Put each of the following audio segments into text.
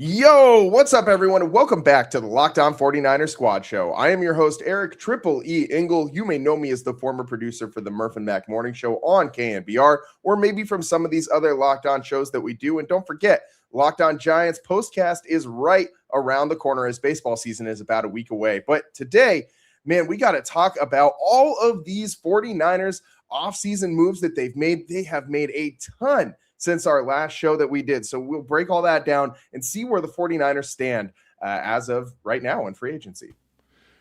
Yo, what's up, everyone? Welcome back to the Locked On 49ers Squad Show. I am your host, Eric Triple E. Engel. You may know me as the former producer for the Murph and Mac Morning Show on KNBR, or maybe from some of these other Locked On shows that we do. And don't forget, Locked On Giants postcast is right around the corner as baseball season is about a week away. But today, man, we got to talk about all of these 49ers offseason moves that they've made. They have made a ton since our last show that we did. So we'll break all that down and see where the 49ers stand as of right now in free agency.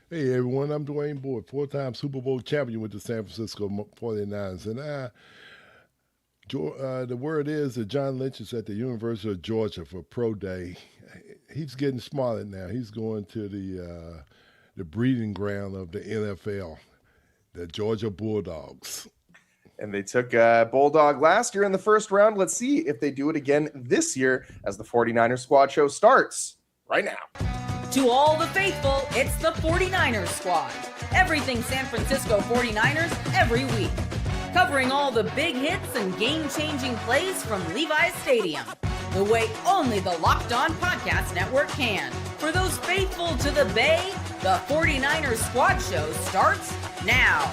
Hey, everyone, I'm Dwayne Boyd, four-time Super Bowl champion with the San Francisco 49ers. And the word is that John Lynch is at the University of Georgia for Pro Day. He's getting smarter now. He's going to the breeding ground of the NFL, the Georgia Bulldogs. And they took Bulldog last year in the first round. Let's see if they do it again this year as the 49ers Squad Show starts right now. To all the faithful, it's the 49ers Squad. Everything San Francisco 49ers every week. Covering all the big hits and game-changing plays from Levi's Stadium. The way only the Locked On Podcast Network can. For those faithful to the Bay, the 49ers Squad Show starts now.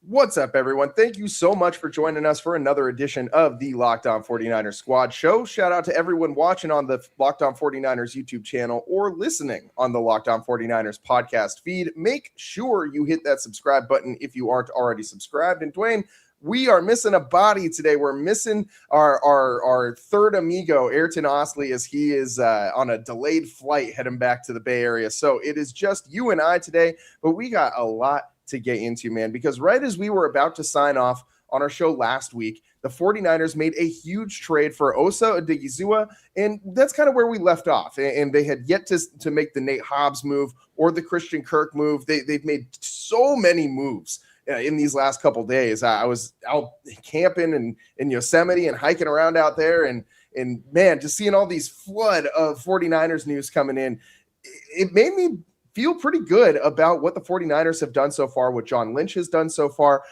What's up, everyone? Thank you so much for joining us for another edition of the Locked On 49ers Squad Show. Shout out to everyone watching on the Locked On 49ers YouTube channel or listening on the Locked On 49ers podcast feed. Make sure you hit that subscribe button if you aren't already subscribed. And Dwayne, we are missing a body today. We're missing our third amigo, Ayrton Osley, as he is on a delayed flight heading back to the Bay Area. So it is just you and I today, but we got a lot to get into, man, because right as we were about to sign off on our show last week, the 49ers made a huge trade for Osa Odigizua, and that's kind of where we left off. And they had yet to make the Nate Hobbs move or the Christian Kirk move. They've made so many moves in these last couple days. I was out camping in Yosemite and hiking around out there, and man, just seeing all these flood of 49ers news coming in, it made me feel pretty good about what the 49ers have done so far, what John Lynch has done so far.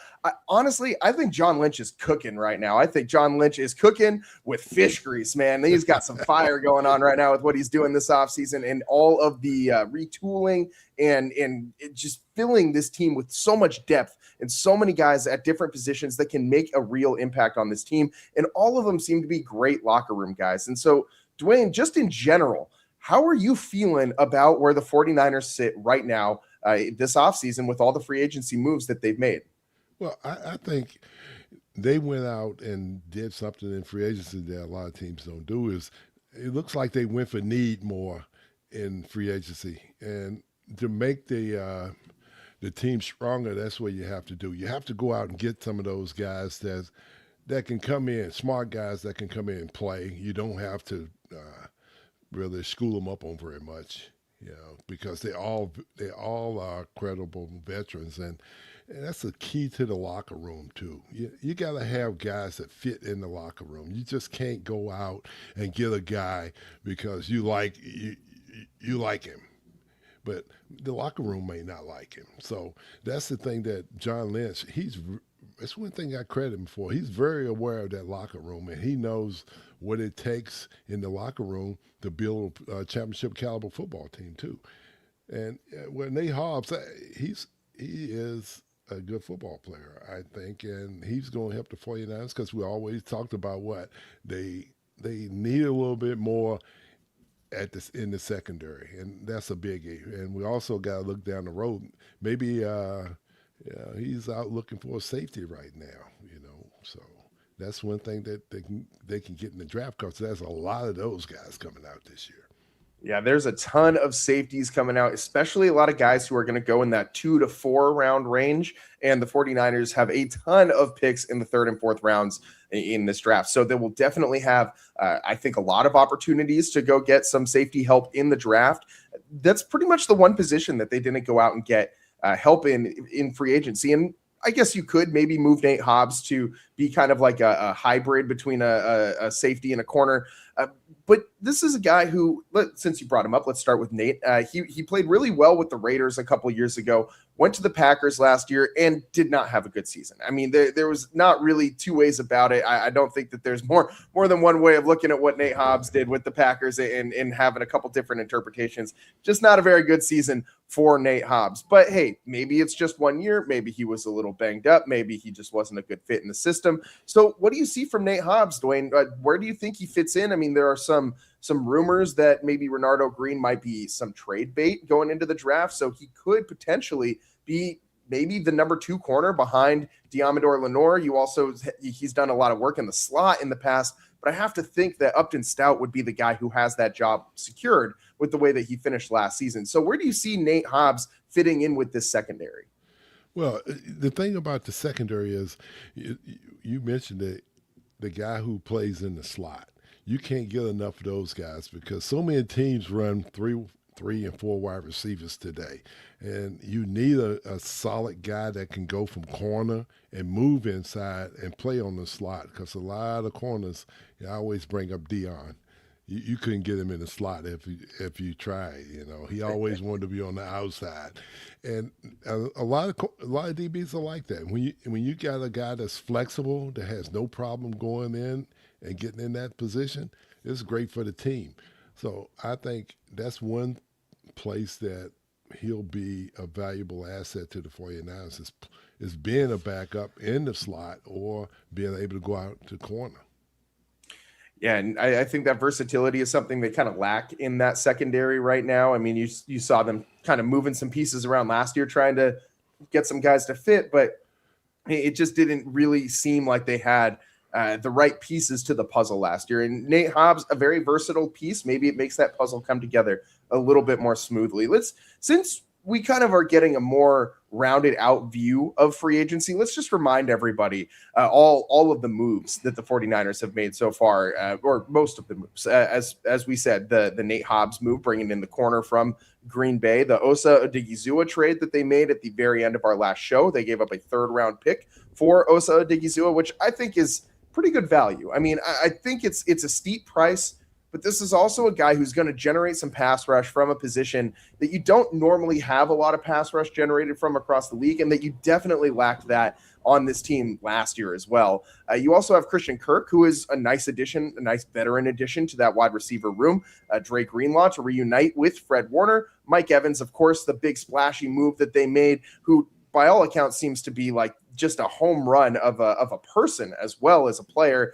Honestly, I think John Lynch is cooking right now. I think John Lynch is cooking with fish grease, man. He's got some fire going on right now with what he's doing this offseason and all of the retooling and just filling this team with so much depth and so many guys at different positions that can make a real impact on this team. And all of them seem to be great locker room guys. And so, Dwayne, just in general, how are you feeling about where the 49ers sit right now this offseason with all the free agency moves that they've made? Well, I think they went out and did something in free agency that a lot of teams don't do. Is it looks like they went for need more in free agency. And to make the team stronger, that's what you have to do. You have to go out and get some of those guys that can come in, smart guys that can come in and play. You don't have to really school them up on very much, because they all are credible veterans, and that's the key to the locker room too. You got to have guys that fit in the locker room. You just can't go out and get a guy because you like him, but the locker room may not like him. So that's the thing that John Lynch, that's one thing I credit him for. He's very aware of that locker room, and he knows what it takes in the locker room to build a championship caliber football team too. And Nate Hobbs, he is a good football player, I think, and he's going to help the 49ers because we always talked about what they need a little bit more in the secondary, and that's a biggie. And we also got to look down the road. Maybe he's out looking for a safety right now, so that's one thing that they can get in the draft because there's a lot of those guys coming out this year. Yeah, there's a ton of safeties coming out, especially a lot of guys who are going to go in that 2 to 4 round range. And the 49ers have a ton of picks in the 3rd and 4th rounds in this draft. So they will definitely have, I think, a lot of opportunities to go get some safety help in the draft. That's pretty much the one position that they didn't go out and get help in free agency. And I guess you could maybe move Nate Hobbs to be kind of like a hybrid between a safety and a corner. But this is a guy who, since you brought him up, let's start with Nate. He played really well with the Raiders a couple years ago, went to the Packers last year, and did not have a good season. I mean, there was not really two ways about it. I don't think that there's more than one way of looking at what Nate Hobbs did with the Packers and having a couple different interpretations. Just not a very good season for Nate Hobbs. But hey, maybe it's just 1 year. Maybe he was a little banged up. Maybe he just wasn't a good fit in the system. So what do you see from Nate Hobbs, Dwayne? Where do you think he fits in? I mean, there are some rumors that maybe Renardo Green might be some trade bait going into the draft. So he could potentially be maybe the number 2 corner behind Diamador Lenore. He's done a lot of work in the slot in the past, but I have to think that Upton Stout would be the guy who has that job secured with the way that he finished last season. So where do you see Nate Hobbs fitting in with this secondary? Well, the thing about the secondary is you mentioned it, the guy who plays in the slot. You can't get enough of those guys because so many teams run three and four wide receivers today. And you need a solid guy that can go from corner and move inside and play on the slot because a lot of corners, I always bring up Dion. You couldn't get him in the slot if you tried. He always wanted to be on the outside, and a lot of DBs are like that. When you got a guy that's flexible, that has no problem going in and getting in that position, it's great for the team. So I think that's one place that he'll be a valuable asset to the 49ers is being a backup in the slot or being able to go out to corner. Yeah, and I think that versatility is something they kind of lack in that secondary right now. I mean, you saw them kind of moving some pieces around last year trying to get some guys to fit, but it just didn't really seem like they had the right pieces to the puzzle last year. And Nate Hobbs, a very versatile piece. Maybe it makes that puzzle come together a little bit more smoothly. Since we kind of are getting a more rounded out view of free agency, let's just remind everybody all of the moves that the 49ers have made so far, or most of the moves. As we said, the Nate Hobbs move, bringing in the corner from Green Bay, the Osa Odigizua trade that they made at the very end of our last show. They gave up a 3rd-round pick for Osa Odigizua, which I think is pretty good value. I mean, I think it's a steep price, but this is also a guy who's going to generate some pass rush from a position that you don't normally have a lot of pass rush generated from across the league, and that you definitely lacked that on this team last year as well. You also have Christian Kirk, who is a nice addition, a nice veteran addition to that wide receiver room. Dre Greenlaw to reunite with Fred Warner. Mike Evans, of course, the big splashy move that they made, who by all accounts seems to be like just a home run of a person as well as a player.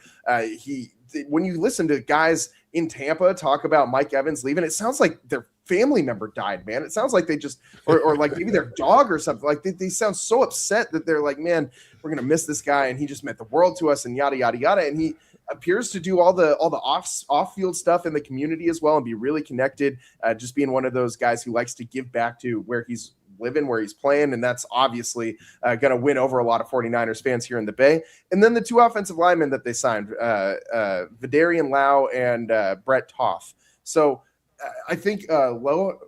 When you listen to guys in Tampa talk about Mike Evans leaving, it sounds like their family member died, man. It sounds like they just, or like maybe their dog or something. Like they sound so upset that they're like, man, we're going to miss this guy. And he just meant the world to us and yada, yada, yada. And he appears to do all the off-field stuff in the community as well and be really connected, just being one of those guys who likes to give back to where he's living, where he's playing, and that's obviously going to win over a lot of 49ers fans here in the Bay. And then the 2 offensive linemen that they signed, Vidarian Lau and Brett Toth. So I think Low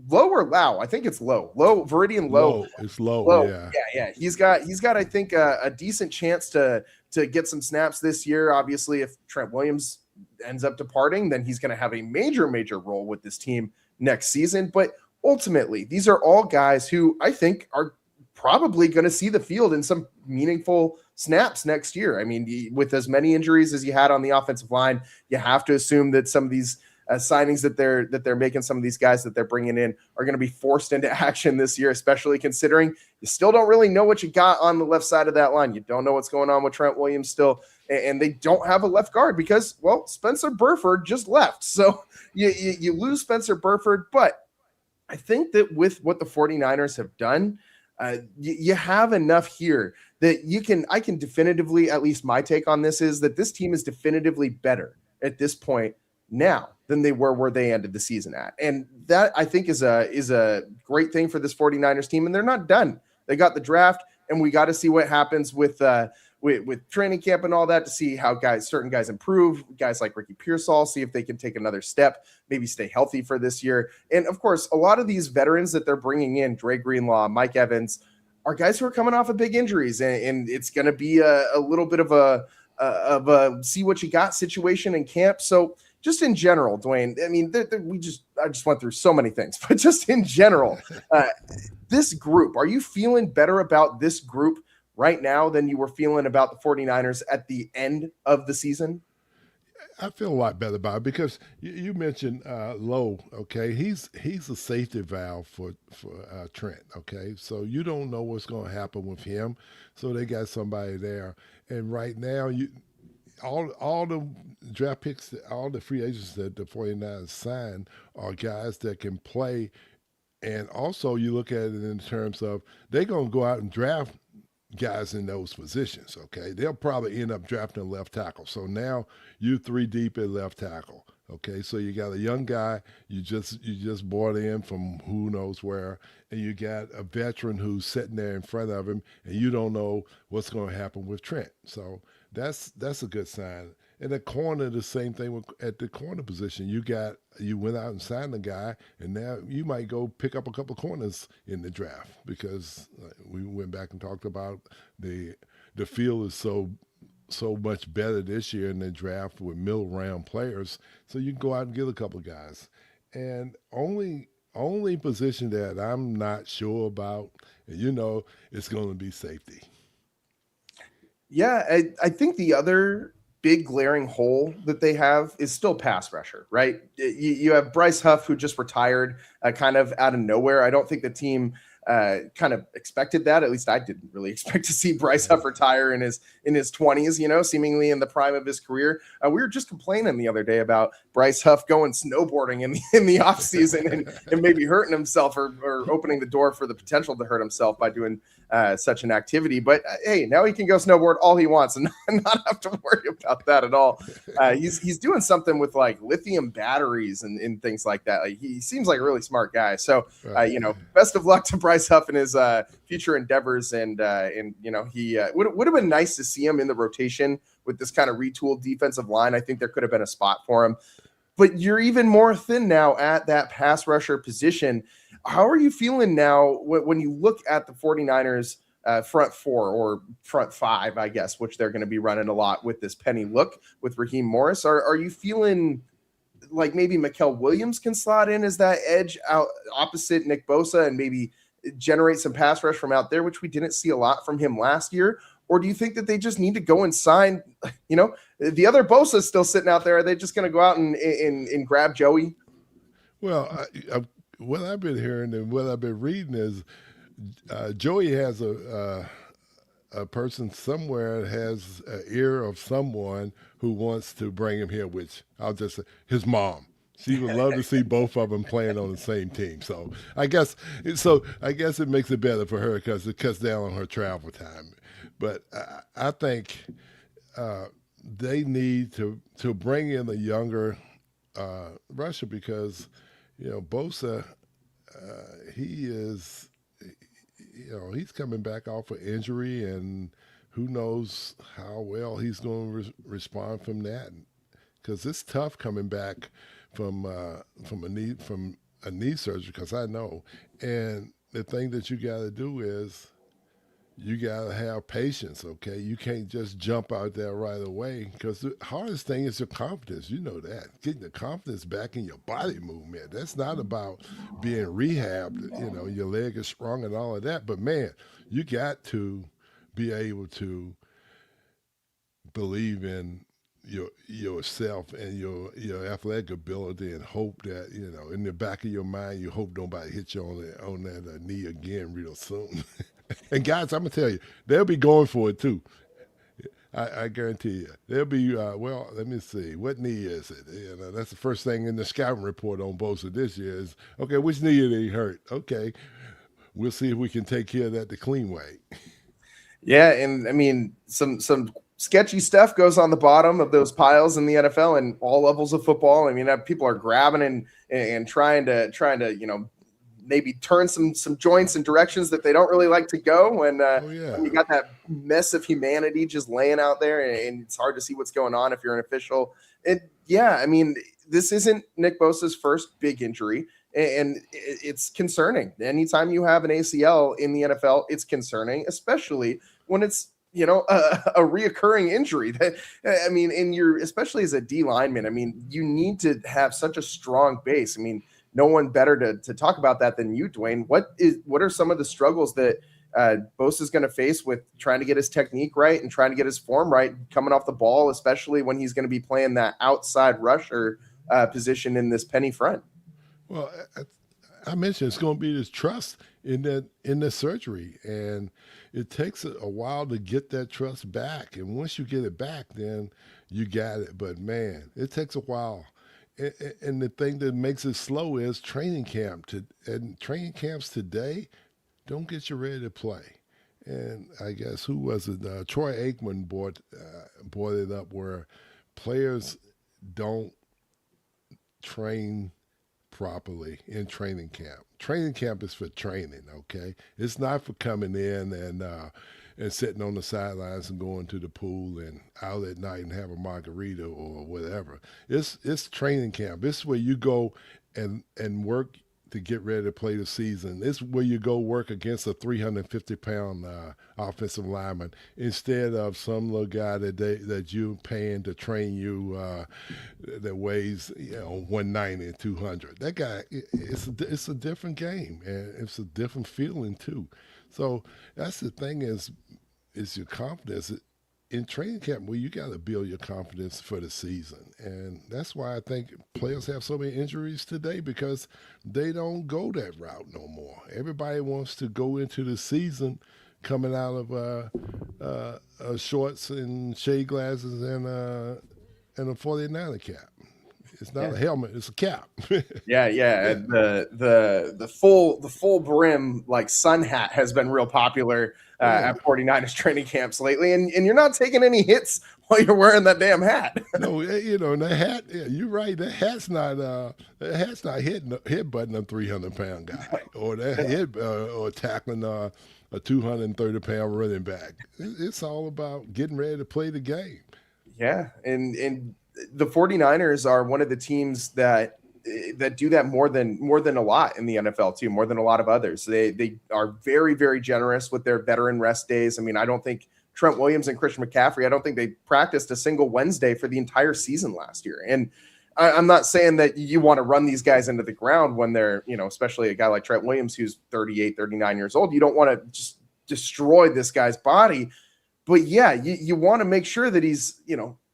or Lau? I think it's Low. Viridian Low. It's Low. Yeah. He's got I think a decent chance to get some snaps this year. Obviously, if Trent Williams ends up departing, then he's going to have a major role with this team next season. But ultimately, these are all guys who I think are probably going to see the field in some meaningful snaps next year. I mean, with as many injuries as you had on the offensive line, you have to assume that some of these signings that they're making, some of these guys that they're bringing in are going to be forced into action this year, especially considering you still don't really know what you got on the left side of that line. You don't know what's going on with Trent Williams still, and they don't have a left guard because, well, Spencer Burford just left. So you lose Spencer Burford, but I think that with what the 49ers have done, you have enough here that I can definitively, at least my take on this is that this team is definitively better at this point now than they were where they ended the season at. And that I think is a great thing for this 49ers team. And they're not done. They got the draft, and we got to see what happens with training camp and all that to see how certain guys improve, guys like Ricky Pearsall, see if they can take another step, maybe stay healthy for this year. And of course, a lot of these veterans that they're bringing in, Dre Greenlaw, Mike Evans, are guys who are coming off of big injuries, and it's going to be a little bit of a see what you got situation in camp. So just in general, Dwayne, I mean, I just went through so many things, but just in general, this group, are you feeling better about this group right now than you were feeling about the 49ers at the end of the season? I feel a lot better about it because you mentioned Lowe. Okay, he's a safety valve for Trent. Okay, so you don't know what's going to happen with him, so they got somebody there. And right now, all the draft picks, all the free agents that the 49ers signed are guys that can play. And also, you look at it in terms of they're going to go out and draft guys in those positions, okay? They'll probably end up drafting a left tackle. So now you 3 deep at left tackle, okay? So you got a young guy you just brought in from who knows where, and you got a veteran who's sitting there in front of him, and you don't know what's going to happen with Trent. So that's a good sign. And at corner, the same thing at the corner position. You went out and signed a guy, and now you might go pick up a couple corners in the draft because we went back and talked about the field is so much better this year in the draft with middle round players. So you can go out and get a couple guys. And only position that I'm not sure about, and it's going to be safety. Yeah, I think the other big glaring hole that they have is still pass rusher, right? You have Bryce Huff, who just retired kind of out of nowhere. I don't think the team kind of expected that. At least I didn't really expect to see Bryce Huff retire in his 20s, seemingly in the prime of his career. We were just complaining the other day about Bryce Huff going snowboarding in the offseason and maybe hurting himself or opening the door for the potential to hurt himself by doing such an activity. But hey, now he can go snowboard all he wants and not have to worry about that at all. He's doing something with like lithium batteries and things like that. Like, he seems like a really smart guy. So, best of luck to Bryce Huff in his future endeavors. And he would have been nice to see him in the rotation with this kind of retooled defensive line. I think there could have been a spot for him. But you're even more thin now at that pass rusher position. How are you feeling now when you look at the 49ers front 4 or front 5, I guess, which they're going to be running a lot with this penny look with Raheem Morris? Are you feeling like maybe Mikael Williams can slot in as that edge out opposite Nick Bosa and maybe generate some pass rush from out there, which we didn't see a lot from him last year? Or do you think that they just need to go and sign, the other Bosa is still sitting out there? Are they just going to go out and grab Joey? Well, what I've been hearing and what I've been reading is Joey has a person somewhere that has an ear of someone who wants to bring him here, which I'll just say his mom. She would love to see both of them playing on the same team. So I guess it makes it better for her because it cuts down on her travel time. But I think they need to bring in a younger rusher because Bosa, he's coming back off of injury, and who knows how well he's going to respond from that. Because it's tough coming back from a knee surgery. Because I know, and the thing that you got to do is you got to have patience, okay? You can't just jump out there right away because the hardest thing is your confidence. You know that. Getting the confidence back in your body movement. That's not about being rehabbed, your leg is strong and all of that. But, man, you got to be able to believe in yourself and your athletic ability and hope that, in the back of your mind, you hope nobody hits you on that knee again real soon. And guys, I'm gonna tell you, they'll be going for it too. I guarantee you. They'll be. Let me see. What knee is it? That's the first thing in the scouting report on Bosa this year is okay. Which knee did he hurt? Okay, we'll see if we can take care of that the clean way. Yeah, and I mean some sketchy stuff goes on the bottom of those piles in the NFL and all levels of football. I mean, people are grabbing and trying to maybe turn some joints in directions that they don't really like to go. And you got that mess of humanity just laying out there, and it's hard to see what's going on if you're an official. I mean, this isn't Nick Bosa's first big injury. And it's concerning. Anytime you have an ACL in the NFL, it's concerning, especially when it's a reoccurring injury. That, I mean, especially as a D lineman, I mean, you need to have such a strong base. I mean, no one better to talk about that than you, Dwayne. What are some of the struggles that Bosa is going to face with trying to get his technique right and trying to get his form right coming off the ball, especially when he's going to be playing that outside rusher position in this penny front? Well, I mentioned it's going to be this trust in the surgery, and it takes a while to get that trust back. And once you get it back, then you got it. But man, it takes a while. And the thing that makes it slow is training camp. And training camps today don't get you ready to play. And I guess who was it? Troy Aikman brought it up where players don't train properly in training camp. Training camp is for training, okay? It's not for coming in and sitting on the sidelines and going to the pool and out at night and have a margarita or whatever. It's training camp. It's where you go and work to get ready to play the season. It's where you go work against a 350-pound offensive lineman instead of some little guy that you're paying to train you that weighs 190 and 200. That guy, it's a different game, and it's a different feeling too. So that's the thing is your confidence. In training camp, well, you got to build your confidence for the season. And that's why I think players have so many injuries today, because they don't go that route no more. Everybody wants to go into the season coming out of shorts and shade glasses and a 49er cap. It's not a helmet; it's a cap. Yeah. The full brim like sun hat has been real popular at 49ers training camps lately, and you're not taking any hits while you're wearing that damn hat. No, and the hat. Yeah, you're right. That hat's not hit butting a 300-pound guy, or or tackling a 230-pound running back. It's all about getting ready to play the game. Yeah, and the 49ers are one of the teams that do that more than a lot in the NFL too, more than a lot of others. They are very, very generous with their veteran rest days. I mean, I don't think Trent Williams and Christian McCaffrey, I don't think they practiced a single Wednesday for the entire season last year. And I'm not saying that you want to run these guys into the ground when they're, especially a guy like Trent Williams, who's 38, 39 years old. You don't want to just destroy this guy's body. But yeah, you want to make sure that he's,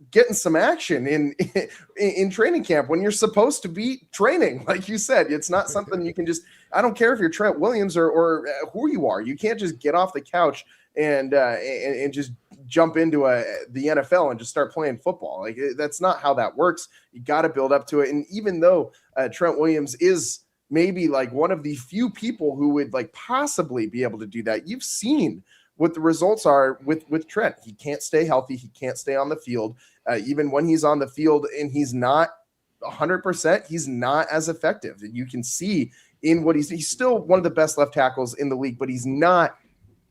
getting some action in training camp when you're supposed to be training. Like you said, it's not something you can just, I don't care if you're Trent Williams or who you are. You can't just get off the couch and just jump into the NFL and just start playing football. Like that's not how that works. You got to build up to it. And even though Trent Williams is maybe like one of the few people who would like possibly be able to do that, you've seen what the results are with Trent. He can't stay healthy. He can't stay on the field. Even when he's on the field and he's not 100%, he's not as effective. And you can see in what he's still one of the best left tackles in the league, but he's not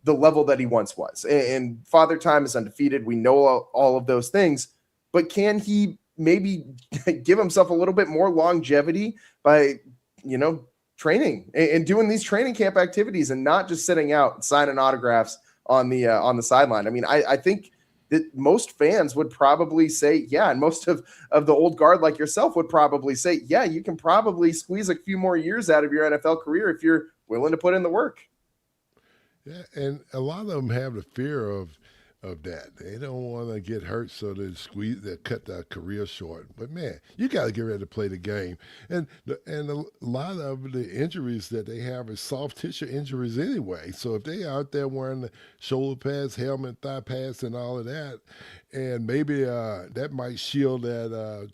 the level that he once was. And Father Time is undefeated. We know all of those things, but can he maybe give himself a little bit more longevity by, training and doing these training camp activities and not just sitting out and signing autographs on the sideline? I mean, I think that most fans would probably say, yeah, and most of the old guard like yourself would probably say, yeah, you can probably squeeze a few more years out of your NFL career if you're willing to put in the work. Yeah, and a lot of them have the fear of that. They don't want to get hurt, so they cut their career short. But man, you got to get ready to play the game. And a lot of the injuries that they have is soft tissue injuries anyway. So if they out there wearing the shoulder pads, helmet, thigh pads, and all of that, and maybe that might shield that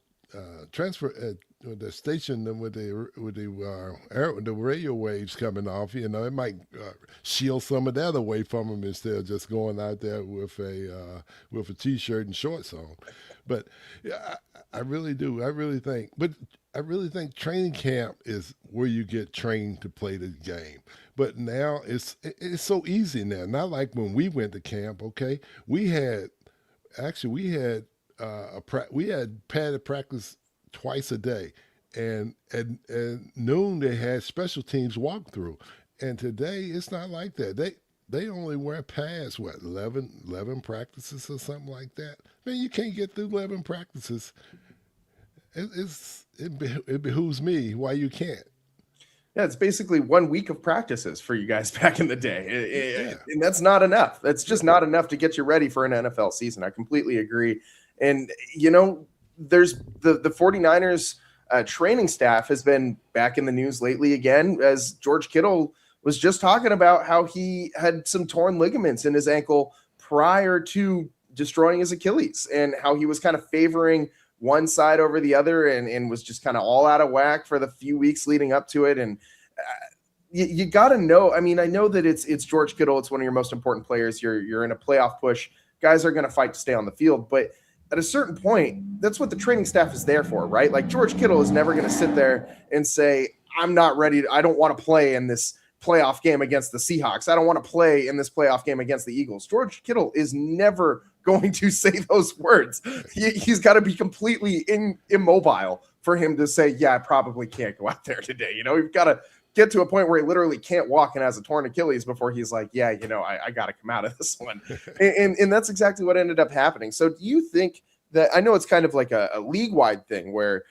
transfer. The station with the radio waves coming off, it might shield some of that away from them instead of just going out there with a t-shirt and shorts on. But yeah, I really do. I really think training camp is where you get trained to play the game. But now it's so easy now. Not like when we went to camp. Okay, we had padded practice twice a day, And at noon, they had special teams walkthrough. And today, it's not like that. They only wear pads, 11 practices or something like that. Man, you can't get through 11 practices. It behooves me why you can't. Yeah, it's basically 1 week of practices for you guys back in the day. Yeah. And that's not enough. That's just not enough to get you ready for an NFL season. I completely agree. And, there's the 49ers training staff has been back in the news lately again, as George Kittle was just talking about how he had some torn ligaments in his ankle prior to destroying his Achilles, and how he was kind of favoring one side over the other and was just kind of all out of whack for the few weeks leading up to it. And you got to know, I mean, I know that it's George Kittle. It's one of your most important players. You're in a playoff push. Guys are going to fight to stay on the field, but at a certain point, that's what the training staff is there for, right? Like George Kittle is never going to sit there and say, I'm not ready. I don't want to play in this playoff game against the Seahawks. I don't want to play in this playoff game against the Eagles. George Kittle is never going to say those words. He's got to be completely immobile for him to say, yeah, I probably can't go out there today. You've got to get to a point where he literally can't walk and has a torn Achilles before he's like, yeah, I got to come out of this one. and that's exactly what ended up happening. So do you think that, I know it's kind of like a league-wide thing where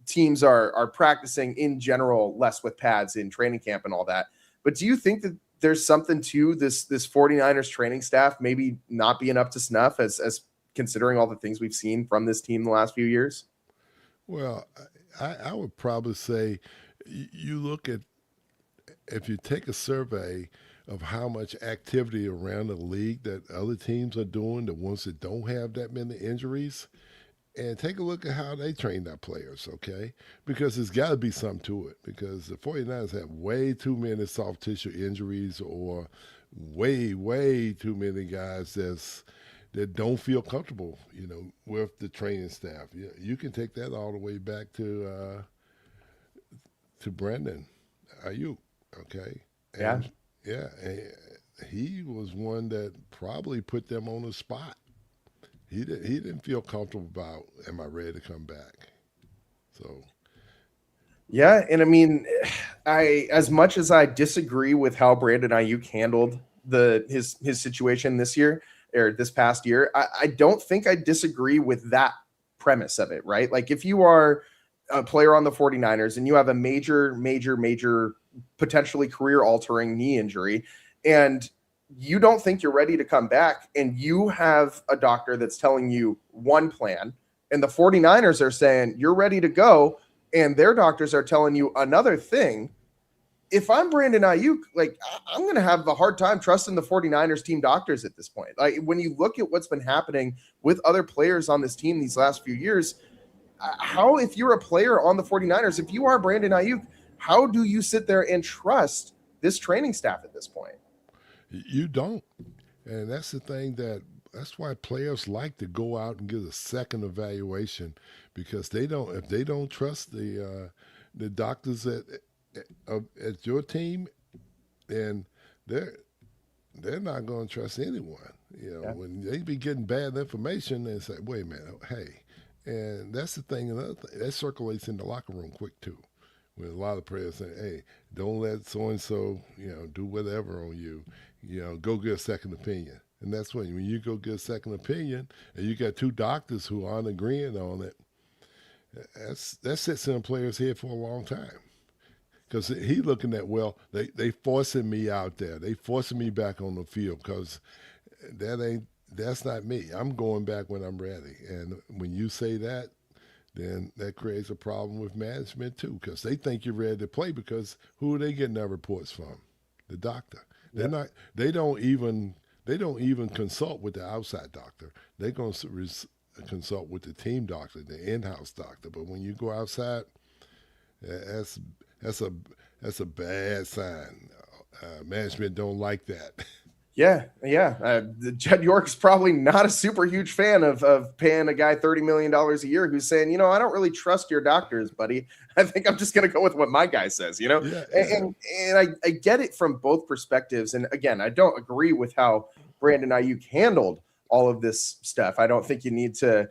teams are practicing in general less with pads in training camp and all that, but do you think that there's something to this 49ers training staff maybe not being up to snuff as considering all the things we've seen from this team the last few years? Well, I would probably say you look at, if you take a survey of how much activity around the league that other teams are doing, the ones that don't have that many injuries, and take a look at how they train their players, okay? Because there's got to be something to it, because the 49ers have way too many soft tissue injuries, or way, way too many guys that don't feel comfortable, with the training staff. You can take that all the way back to Brandon Aiyuk, okay? And, yeah. He was one that probably put them on the spot. He didn't feel comfortable about, am I ready to come back? So. Yeah, and I mean, as much as I disagree with how Brandon Aiyuk handled his situation this year or this past year, I don't think I disagree with that premise of it, right? Like if you are a player on the 49ers and you have a major potentially career-altering knee injury, and you don't think you're ready to come back, and you have a doctor that's telling you one plan, and the 49ers are saying you're ready to go, and their doctors are telling you another thing. If I'm Brandon Aiyuk, like, I'm going to have a hard time trusting the 49ers team doctors at this point. Like, when you look at what's been happening with other players on this team these last few years, how, if you're a player on the 49ers, if you are Brandon Aiyuk, how do you sit there and trust this training staff at this point? You don't. And that's the thing, that's why players like to go out and get a second evaluation, because if they don't trust the doctors at your team, then they're not going to trust anyone. When they be getting bad information, they say, wait a minute, hey. And that's the thing, another thing, that circulates in the locker room quick too. When a lot of players say, hey, don't let so-and-so, do whatever on you. Go get a second opinion. And that's when you go get a second opinion and you got two doctors who aren't agreeing on it, that sits in a player's head for a long time. Because he looking at, well, they forcing me out there. They forcing me back on the field, because that's not me. I'm going back when I'm ready. And when you say that, then that creates a problem with management too, because they think you're ready to play, because who are they getting their reports from? The doctor. They're not. They don't even consult with the outside doctor. They're going to consult with the team doctor, the in-house doctor. But when you go outside, that's a bad sign. Management don't like that. Yeah. Jed York's probably not a super huge fan of paying a guy $30 million a year who's saying, I don't really trust your doctors, buddy. I think I'm just going to go with what my guy says, Yeah. And I get it from both perspectives. And again, I don't agree with how Brandon Aiyuk handled all of this stuff. I don't think you need to,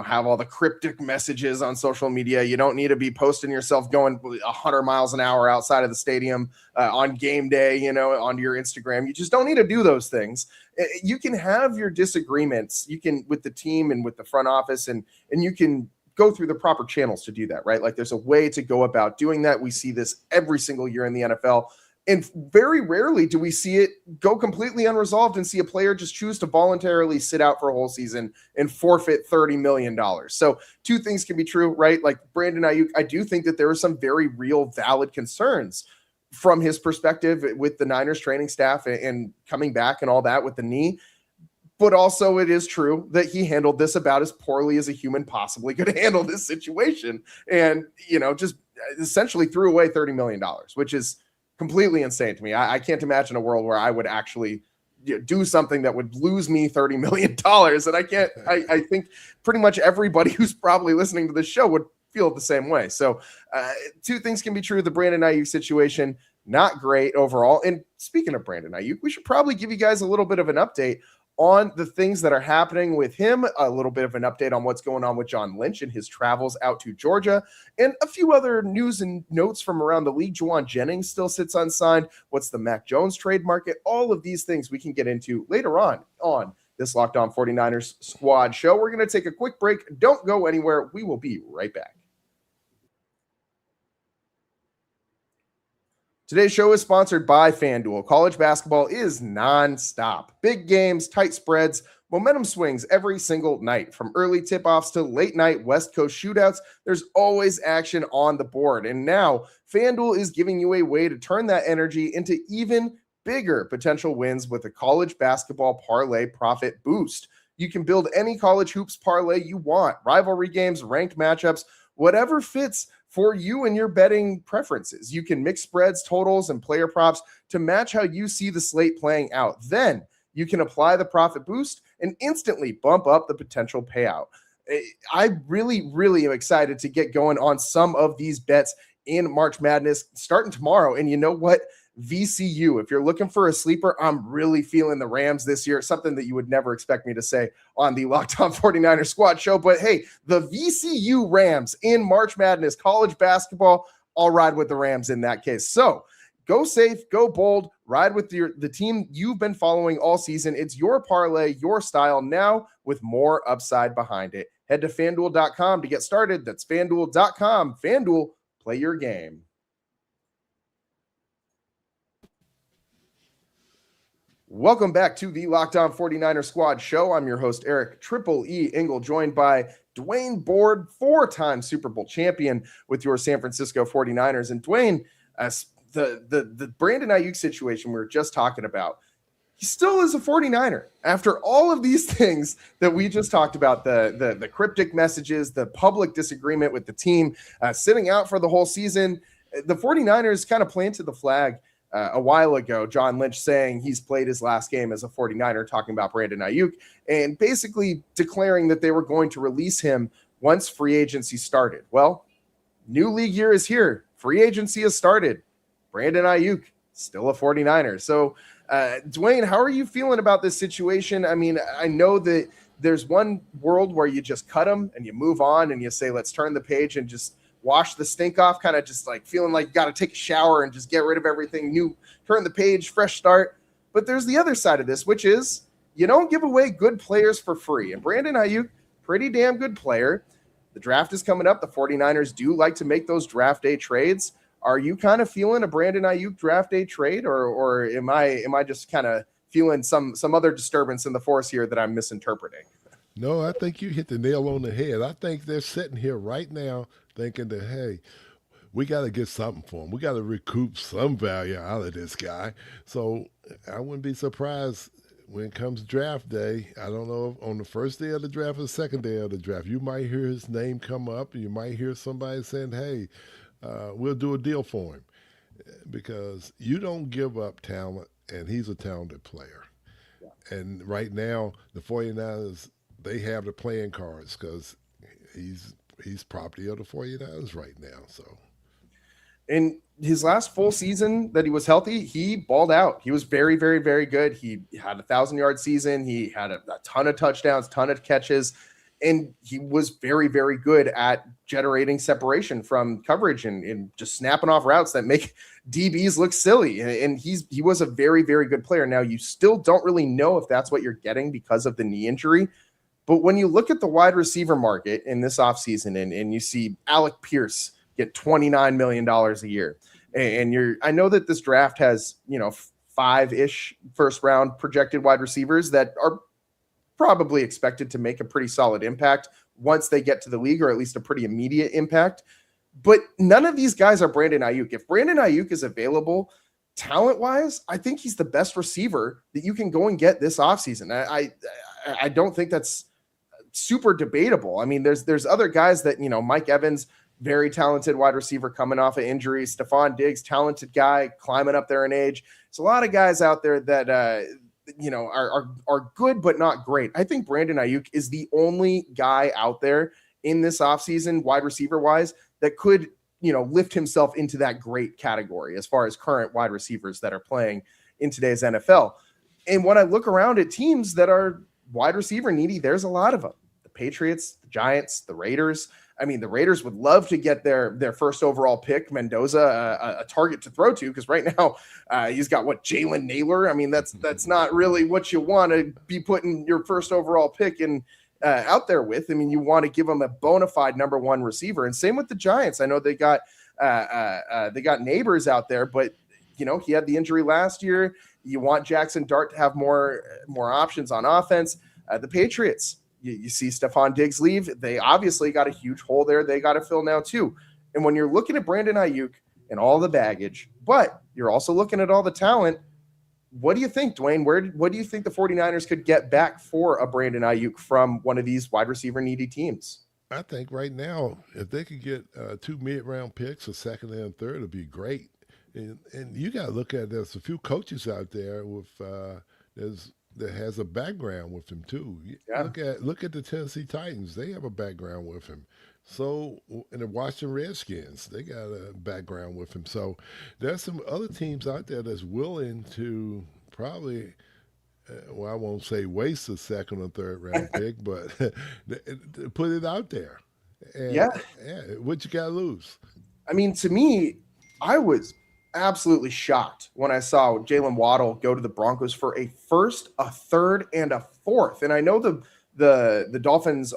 have all the cryptic messages on social media. You don't need to be posting yourself going 100 miles an hour outside of the stadium on game day, onto your Instagram. You just don't need to do those things. You can have your disagreements. You can with the team and with the front office, and you can go through the proper channels to do that, right? Like there's a way to go about doing that. We see this every single year in the NFL. And very rarely do we see it go completely unresolved and see a player just choose to voluntarily sit out for a whole season and forfeit $30 million. So two things can be true, right? Like Brandon Aiyuk, I do think that there are some very real valid concerns from his perspective with the Niners training staff and coming back and all that with the knee. But also it is true that he handled this about as poorly as a human possibly could handle this situation. And, just essentially threw away $30 million, which is completely insane to me. I can't imagine a world where I would actually do something that would lose me $30 million. And I think pretty much everybody who's probably listening to this show would feel the same way. So two things can be true. The Brandon Aiyuk situation, not great overall. And speaking of Brandon Aiyuk, we should probably give you guys a little bit of an update on the things that are happening with him, a little bit of an update on what's going on with John Lynch and his travels out to Georgia, and a few other news and notes from around the league. Juwan Jennings still sits unsigned. What's the Mac Jones trade market? All of these things we can get into later on this Locked On 49ers Squad show. We're going to take a quick break. Don't go anywhere. We will be right back. Today's show is sponsored by FanDuel. College basketball is nonstop. Big games, tight spreads, momentum swings every single night. From early tip-offs to late-night West Coast shootouts, there's always action on the board. And now, FanDuel is giving you a way to turn that energy into even bigger potential wins with a college basketball parlay profit boost. You can build any college hoops parlay you want. Rivalry games, ranked matchups, whatever fits for you and your betting preferences. You can mix spreads, totals, and player props to match how you see the slate playing out. Then you can apply the profit boost and instantly bump up the potential payout. I really, really am excited to get going on some of these bets in March Madness starting tomorrow. And you know what? VCU. If you're looking for a sleeper, I'm really feeling the Rams this year. Something that you would never expect me to say on the Locked On 49ers Squad show. But hey, the VCU Rams in March Madness, college basketball, I'll ride with the Rams in that case. So go safe, go bold, ride with the team you've been following all season. It's your parlay, your style, now with more upside behind it. Head to FanDuel.com to get started. That's FanDuel.com. FanDuel, play your game. Welcome back to the Locked On 49er Squad show. I'm your host, Eric Triple E Engel, joined by Dwayne Board, four-time Super Bowl champion with your San Francisco 49ers. And Dwayne, the Brandon Aiyuk situation we were just talking about, he still is a 49er. After all of these things that we just talked about, the cryptic messages, the public disagreement with the team, sitting out for the whole season, the 49ers kind of planted the flag a while ago. John Lynch saying he's played his last game as a 49er, talking about Brandon Aiyuk, and basically declaring that they were going to release him once free agency started. Well, new league year is here. Free agency has started. Brandon Aiyuk, still a 49er. So, Dwayne, how are you feeling about this situation? I mean, I know that there's one world where you just cut him and you move on and you say, let's turn the page and just wash the stink off, kind of just like feeling like you got to take a shower and just get rid of everything new, turn the page, fresh start. But there's the other side of this, which is you don't give away good players for free. And Brandon Aiyuk, pretty damn good player. The draft is coming up. The 49ers do like to make those draft day trades. Are you kind of feeling a Brandon Aiyuk draft day trade, or am I just kind of feeling some other disturbance in the force here that I'm misinterpreting? No, I think you hit the nail on the head. I think they're sitting here right now thinking that, hey, we got to get something for him. We got to recoup some value out of this guy. So I wouldn't be surprised when it comes draft day. I don't know if on the first day of the draft or the second day of the draft, you might hear his name come up, and you might hear somebody saying, hey, we'll do a deal for him. Because you don't give up talent, and he's a talented player. Yeah. And right now, the 49ers, they have the playing cards because he's property of the 49ers right now. So, in his last full season that he was healthy, he balled out. He was very, very, very good. He had a 1,000-yard season. He had a ton of touchdowns, ton of catches. And he was very, very good at generating separation from coverage and just snapping off routes that make DBs look silly. And he was a very, very good player. Now, you still don't really know if that's what you're getting because of the knee injury. But when you look at the wide receiver market in this offseason and you see Alec Pierce get $29 million a year, and I know that this draft has, 5-ish first round projected wide receivers that are probably expected to make a pretty solid impact once they get to the league, or at least a pretty immediate impact. But none of these guys are Brandon Aiyuk. If Brandon Aiyuk is available talent-wise, I think he's the best receiver that you can go and get this offseason. I don't think that's super debatable. I mean, there's other guys that, Mike Evans, very talented wide receiver coming off of injury. Stephon Diggs, talented guy, climbing up there in age. There's a lot of guys out there that, are good but not great. I think Brandon Aiyuk is the only guy out there in this offseason, wide receiver wise, that could, lift himself into that great category as far as current wide receivers that are playing in today's NFL. And when I look around at teams that are wide receiver needy, there's a lot of them. The Patriots, the Giants, the Raiders. I mean, the Raiders would love to get their first overall pick, Mendoza, a target to throw to, because right now he's got Jalen Naylor. I mean, that's not really what you want to be putting your first overall pick in out there with. I mean, you want to give him a bona fide number one receiver, and same with the Giants. I know they got Neighbors out there, but he had the injury last year. You want Jackson Dart to have more options on offense. The Patriots. You see Stephon Diggs leave. They obviously got a huge hole there they got to fill now too. And when you're looking at Brandon Aiyuk and all the baggage, but you're also looking at all the talent, what do you think, Dwayne? What do you think the 49ers could get back for a Brandon Aiyuk from one of these wide receiver needy teams? I think right now, if they could get 2 mid-round picks, a second and a third, it'd be great. And you got to look at, there's a few coaches out there with that has a background with him too. Yeah. Look at the Tennessee Titans. They have a background with him. So, and the Washington Redskins, they got a background with him. So there's some other teams out there that's willing to probably, I won't say waste a second or third round pick, but put it out there. And, yeah, what you got to lose? I mean, to me, I was absolutely shocked when I saw Jalen Waddle go to the Broncos for a first, a third, and a fourth. And I know the Dolphins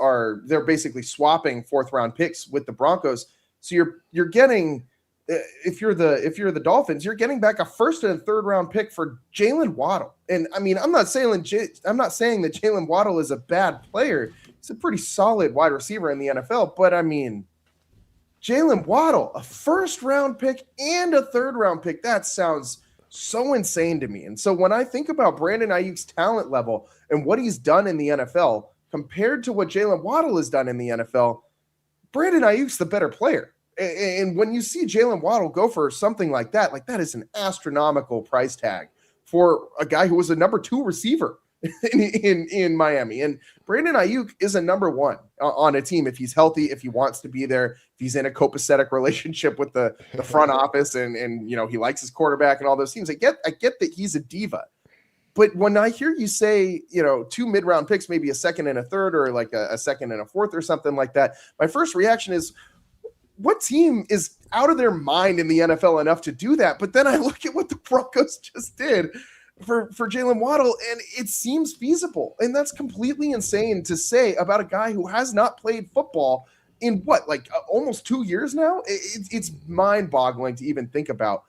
they're basically swapping fourth round picks with the Broncos. So you're getting, if you're the Dolphins, you're getting back a first and a third round pick for Jalen Waddle. And I mean, I'm not saying that Jalen Waddle is a bad player. He's a pretty solid wide receiver in the NFL, but I mean, Jalen Waddle, a first-round pick and a third-round pick, that sounds so insane to me. And so when I think about Brandon Aiyuk's talent level and what he's done in the NFL compared to what Jalen Waddle has done in the NFL, Brandon Aiyuk's the better player. And when you see Jalen Waddle go for something like that is an astronomical price tag for a guy who was a number 2 receiver in Miami. And Brandon Aiyuk is a number 1 on a team if he's healthy, if he wants to be there, if he's in a copacetic relationship with the front office and he likes his quarterback and all those teams. I get that he's a diva. But when I hear you say, 2 mid-round picks, maybe a second and a third, or like a second and a fourth or something like that, my first reaction is, what team is out of their mind in the NFL enough to do that? But then I look at what the Broncos just did for Jalen Waddle, and it seems feasible. And that's completely insane to say about a guy who has not played football in almost 2 years now. It's mind-boggling to even think about.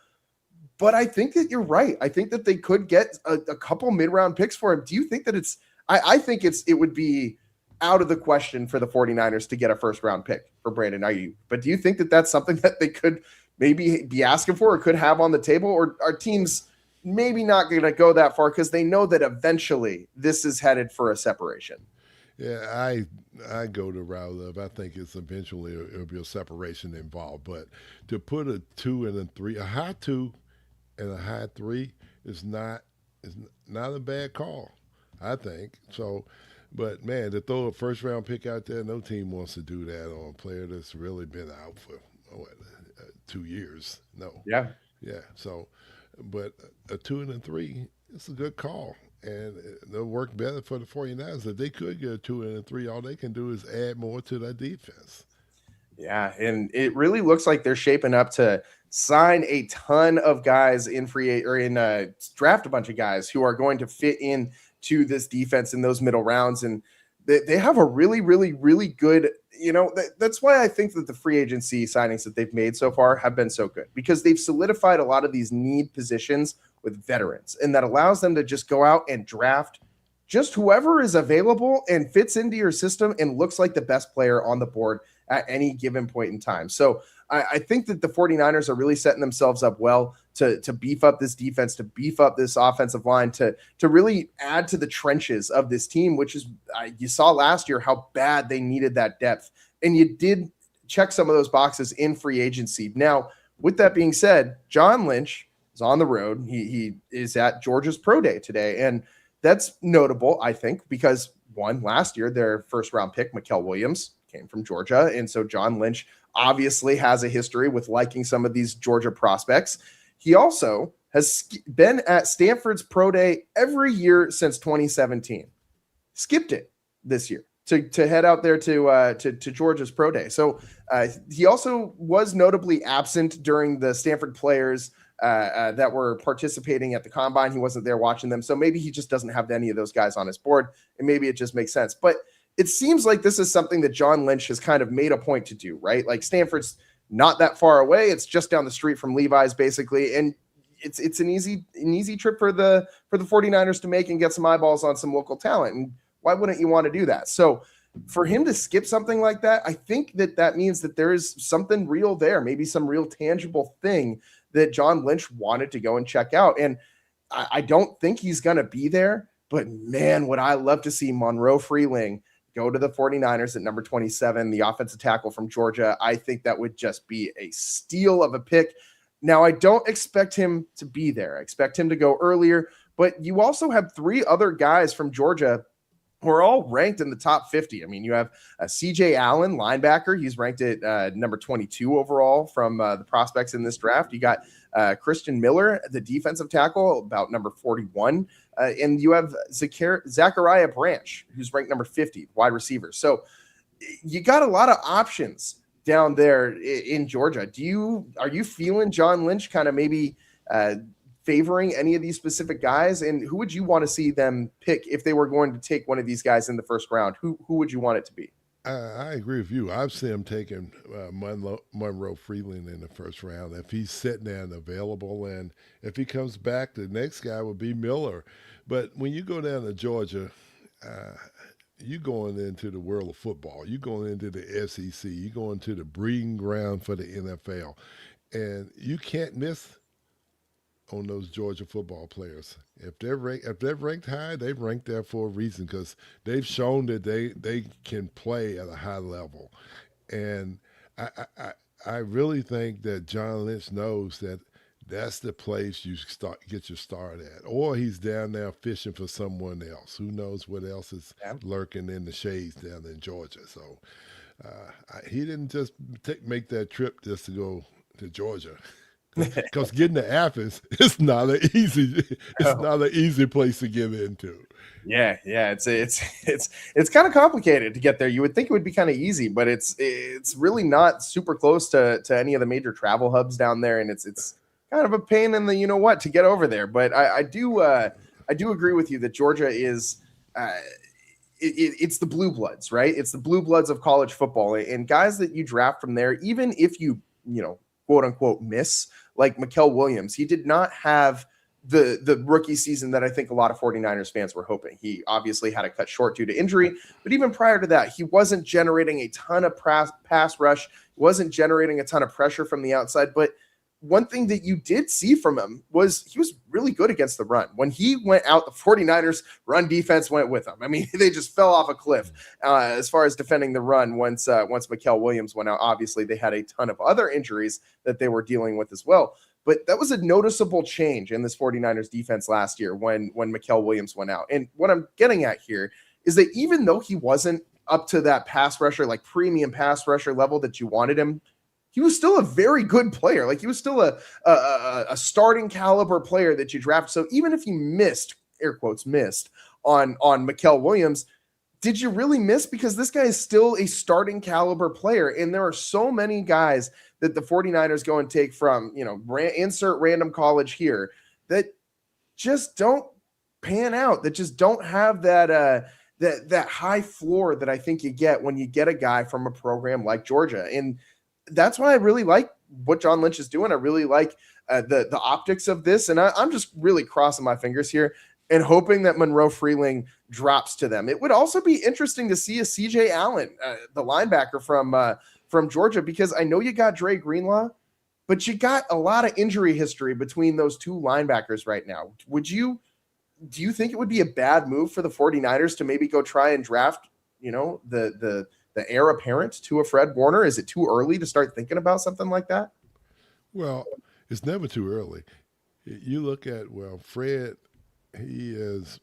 But I think that you're right. I think that they could get a couple mid-round picks for him. Do you think that I think it would be out of the question for the 49ers to get a first-round pick for Brandon Aiyuk. But do you think that that's something that they could maybe be asking for or could have on the table? Or are teams maybe not going to go that far because they know that eventually this is headed for a separation? Yeah, I go the route of, I think it's eventually it'll be a separation involved. But to put a 2 and a 3, a high 2 and a high 3 is not a bad call, I think. So, but man, to throw a first round pick out there, no team wants to do that on a player that's really been out for 2 years. No. Yeah. Yeah. So, but a 2 and a 3, it's a good call. And they'll work better for the 49ers. If they could get a 2-3, all they can do is add more to their defense. Yeah, and it really looks like they're shaping up to sign a ton of guys in draft a bunch of guys who are going to fit in to this defense in those middle rounds. And they have a really, really, really good, that's why I think that the free agency signings that they've made so far have been so good, because they've solidified a lot of these need positions with veterans, and that allows them to just go out and draft just whoever is available and fits into your system and looks like the best player on the board at any given point in time. So I think that the 49ers are really setting themselves up well to beef up this defense, to beef up this offensive line, to really add to the trenches of this team, which is, you saw last year how bad they needed that depth. And you did check some of those boxes in free agency. Now, with that being said, John Lynch is on the road. He is at Georgia's Pro Day today. And that's notable, I think, because one, last year, their first round pick, Mikael Williams, came from Georgia. And so John Lynch obviously has a history with liking some of these Georgia prospects. He also has been at Stanford's Pro Day every year since 2017. Skipped it this year to head out there to Georgia's Pro Day. So he also was notably absent during the Stanford players that were participating at the combine. He wasn't there watching them. So maybe he just doesn't have any of those guys on his board, and maybe it just makes sense. But it seems like this is something that John Lynch has kind of made a point to do, right? Like Stanford's not that far away. It's just down the street from Levi's basically. And it's an easy trip for the 49ers to make and get some eyeballs on some local talent. And why wouldn't you want to do that? So for him to skip something like that, I think that means that there is something real there, maybe some real tangible thing that John Lynch wanted to go and check out. And I don't think he's going to be there, but man, would I love to see Monroe Freeling go to the 49ers at number 27, the offensive tackle from Georgia. I think that would just be a steal of a pick. Now, I don't expect him to be there. I expect him to go earlier, but you also have three other guys from Georgia who are all ranked in the top 50. I mean, you have CJ Allen, linebacker. He's ranked at number 22 overall from the prospects in this draft. You got Christian Miller, the defensive tackle, about number 41. And you have Zachariah Branch, who's ranked number 50, wide receiver. So you got a lot of options down there in Georgia. Are you feeling John Lynch kind of maybe favoring any of these specific guys? And who would you want to see them pick if they were going to take one of these guys in the first round? Who would you want it to be? I agree with you. I've seen him taking Monroe Freeling in the first round if he's sitting there and available. And if he comes back, the next guy would be Miller. But when you go down to Georgia, you're going into the world of football. You're going into the SEC. You're going to the breeding ground for the NFL. And you can't miss on those Georgia football players. If they're ranked high, they've ranked there for a reason, because they've shown that they can play at a high level. And I really think that John Lynch knows that that's the place you get your start at. Or he's down there fishing for someone else. Who knows what else is lurking in the shades down in Georgia. So he didn't just make that trip just to go to Georgia. Because getting to Athens, it's not an easy place to get into. Yeah, it's kind of complicated to get there. You would think it would be kind of easy, but it's really not super close to any of the major travel hubs down there, and it's kind of a pain in the to get over there. But I do agree with you that Georgia is it's the blue bloods, right? It's the blue bloods of college football, and guys that you draft from there, even if you quote unquote miss, like Mikael Williams. He did not have the rookie season that I think a lot of 49ers fans were hoping. He obviously had to cut short due to injury, but even prior to that, he wasn't generating a ton of pass rush, wasn't generating a ton of pressure from the outside. But one thing that you did see from him was he was really good against the run. When he went out, the 49ers run defense went with him. I mean, they just fell off a cliff as far as defending the run once Mikael Williams went out. Obviously, they had a ton of other injuries that they were dealing with as well. But that was a noticeable change in this 49ers defense last year when Mikael Williams went out. And what I'm getting at here is that even though he wasn't up to that pass rusher, like premium pass rusher level that you wanted him, he was still a very good player. Like he was still a starting caliber player that you draft. So even if he missed air quotes missed on Mikael Williams, did you really miss? Because this guy is still a starting caliber player. And there are so many guys that the 49ers go and take from, insert random college here that just don't pan out, that just don't have that high floor that I think you get when you get a guy from a program like Georgia. And that's why I really like what John Lynch is doing. I really like the optics of this. And I'm just really crossing my fingers here and hoping that Monroe Freeling drops to them. It would also be interesting to see a CJ Allen, the linebacker from Georgia, because I know you got Dre Greenlaw, but you got a lot of injury history between those two linebackers right now. Do you think it would be a bad move for the 49ers to maybe go try and draft, the heir apparent to a Fred Warner? Is it too early to start thinking about something like that? Well, it's never too early. You look at, Fred, he's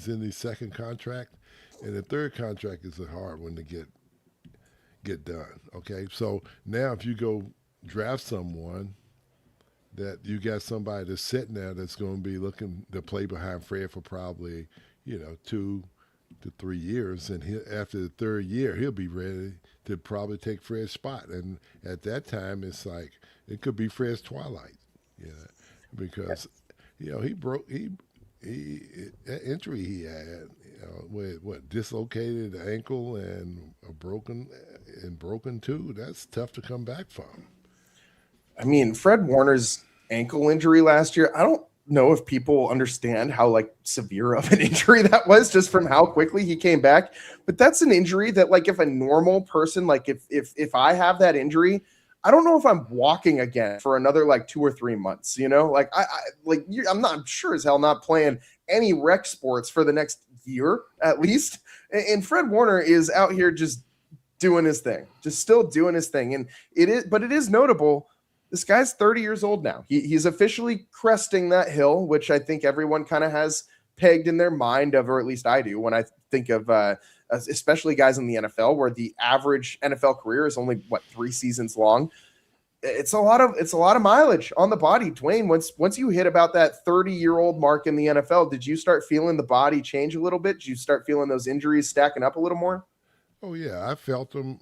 in his second contract, and the third contract is a hard one to get done. Okay, so now if you go draft someone, that you got somebody that's sitting there that's going to be looking to play behind Fred for probably 2 to 3 years, and after the third year he'll be ready to probably take Fred's spot, and at that time it's like it could be Fred's twilight, because that injury he had, with dislocated ankle and a broken tooth, that's tough to come back from. I mean, Fred Warner's ankle injury last year, I don't know if people understand how severe of an injury that was just from how quickly he came back. But that's an injury that if a normal person, if I have that injury, I don't know if I'm walking again for another 2 or 3 months, I'm not sure as hell not playing any rec sports for the next year at least. And Fred Warner is out here just doing his thing, just still doing his thing. And it is notable. This guy's 30 years old now. He's officially cresting that hill, which I think everyone kind of has pegged in their mind of, or at least I do, when I think of especially guys in the NFL, where the average NFL career is only 3 seasons long. It's a lot of mileage on the body. Dwayne, once you hit about that 30-year-old mark in the NFL, did you start feeling the body change a little bit? Did you start feeling those injuries stacking up a little more? Oh, yeah, I felt them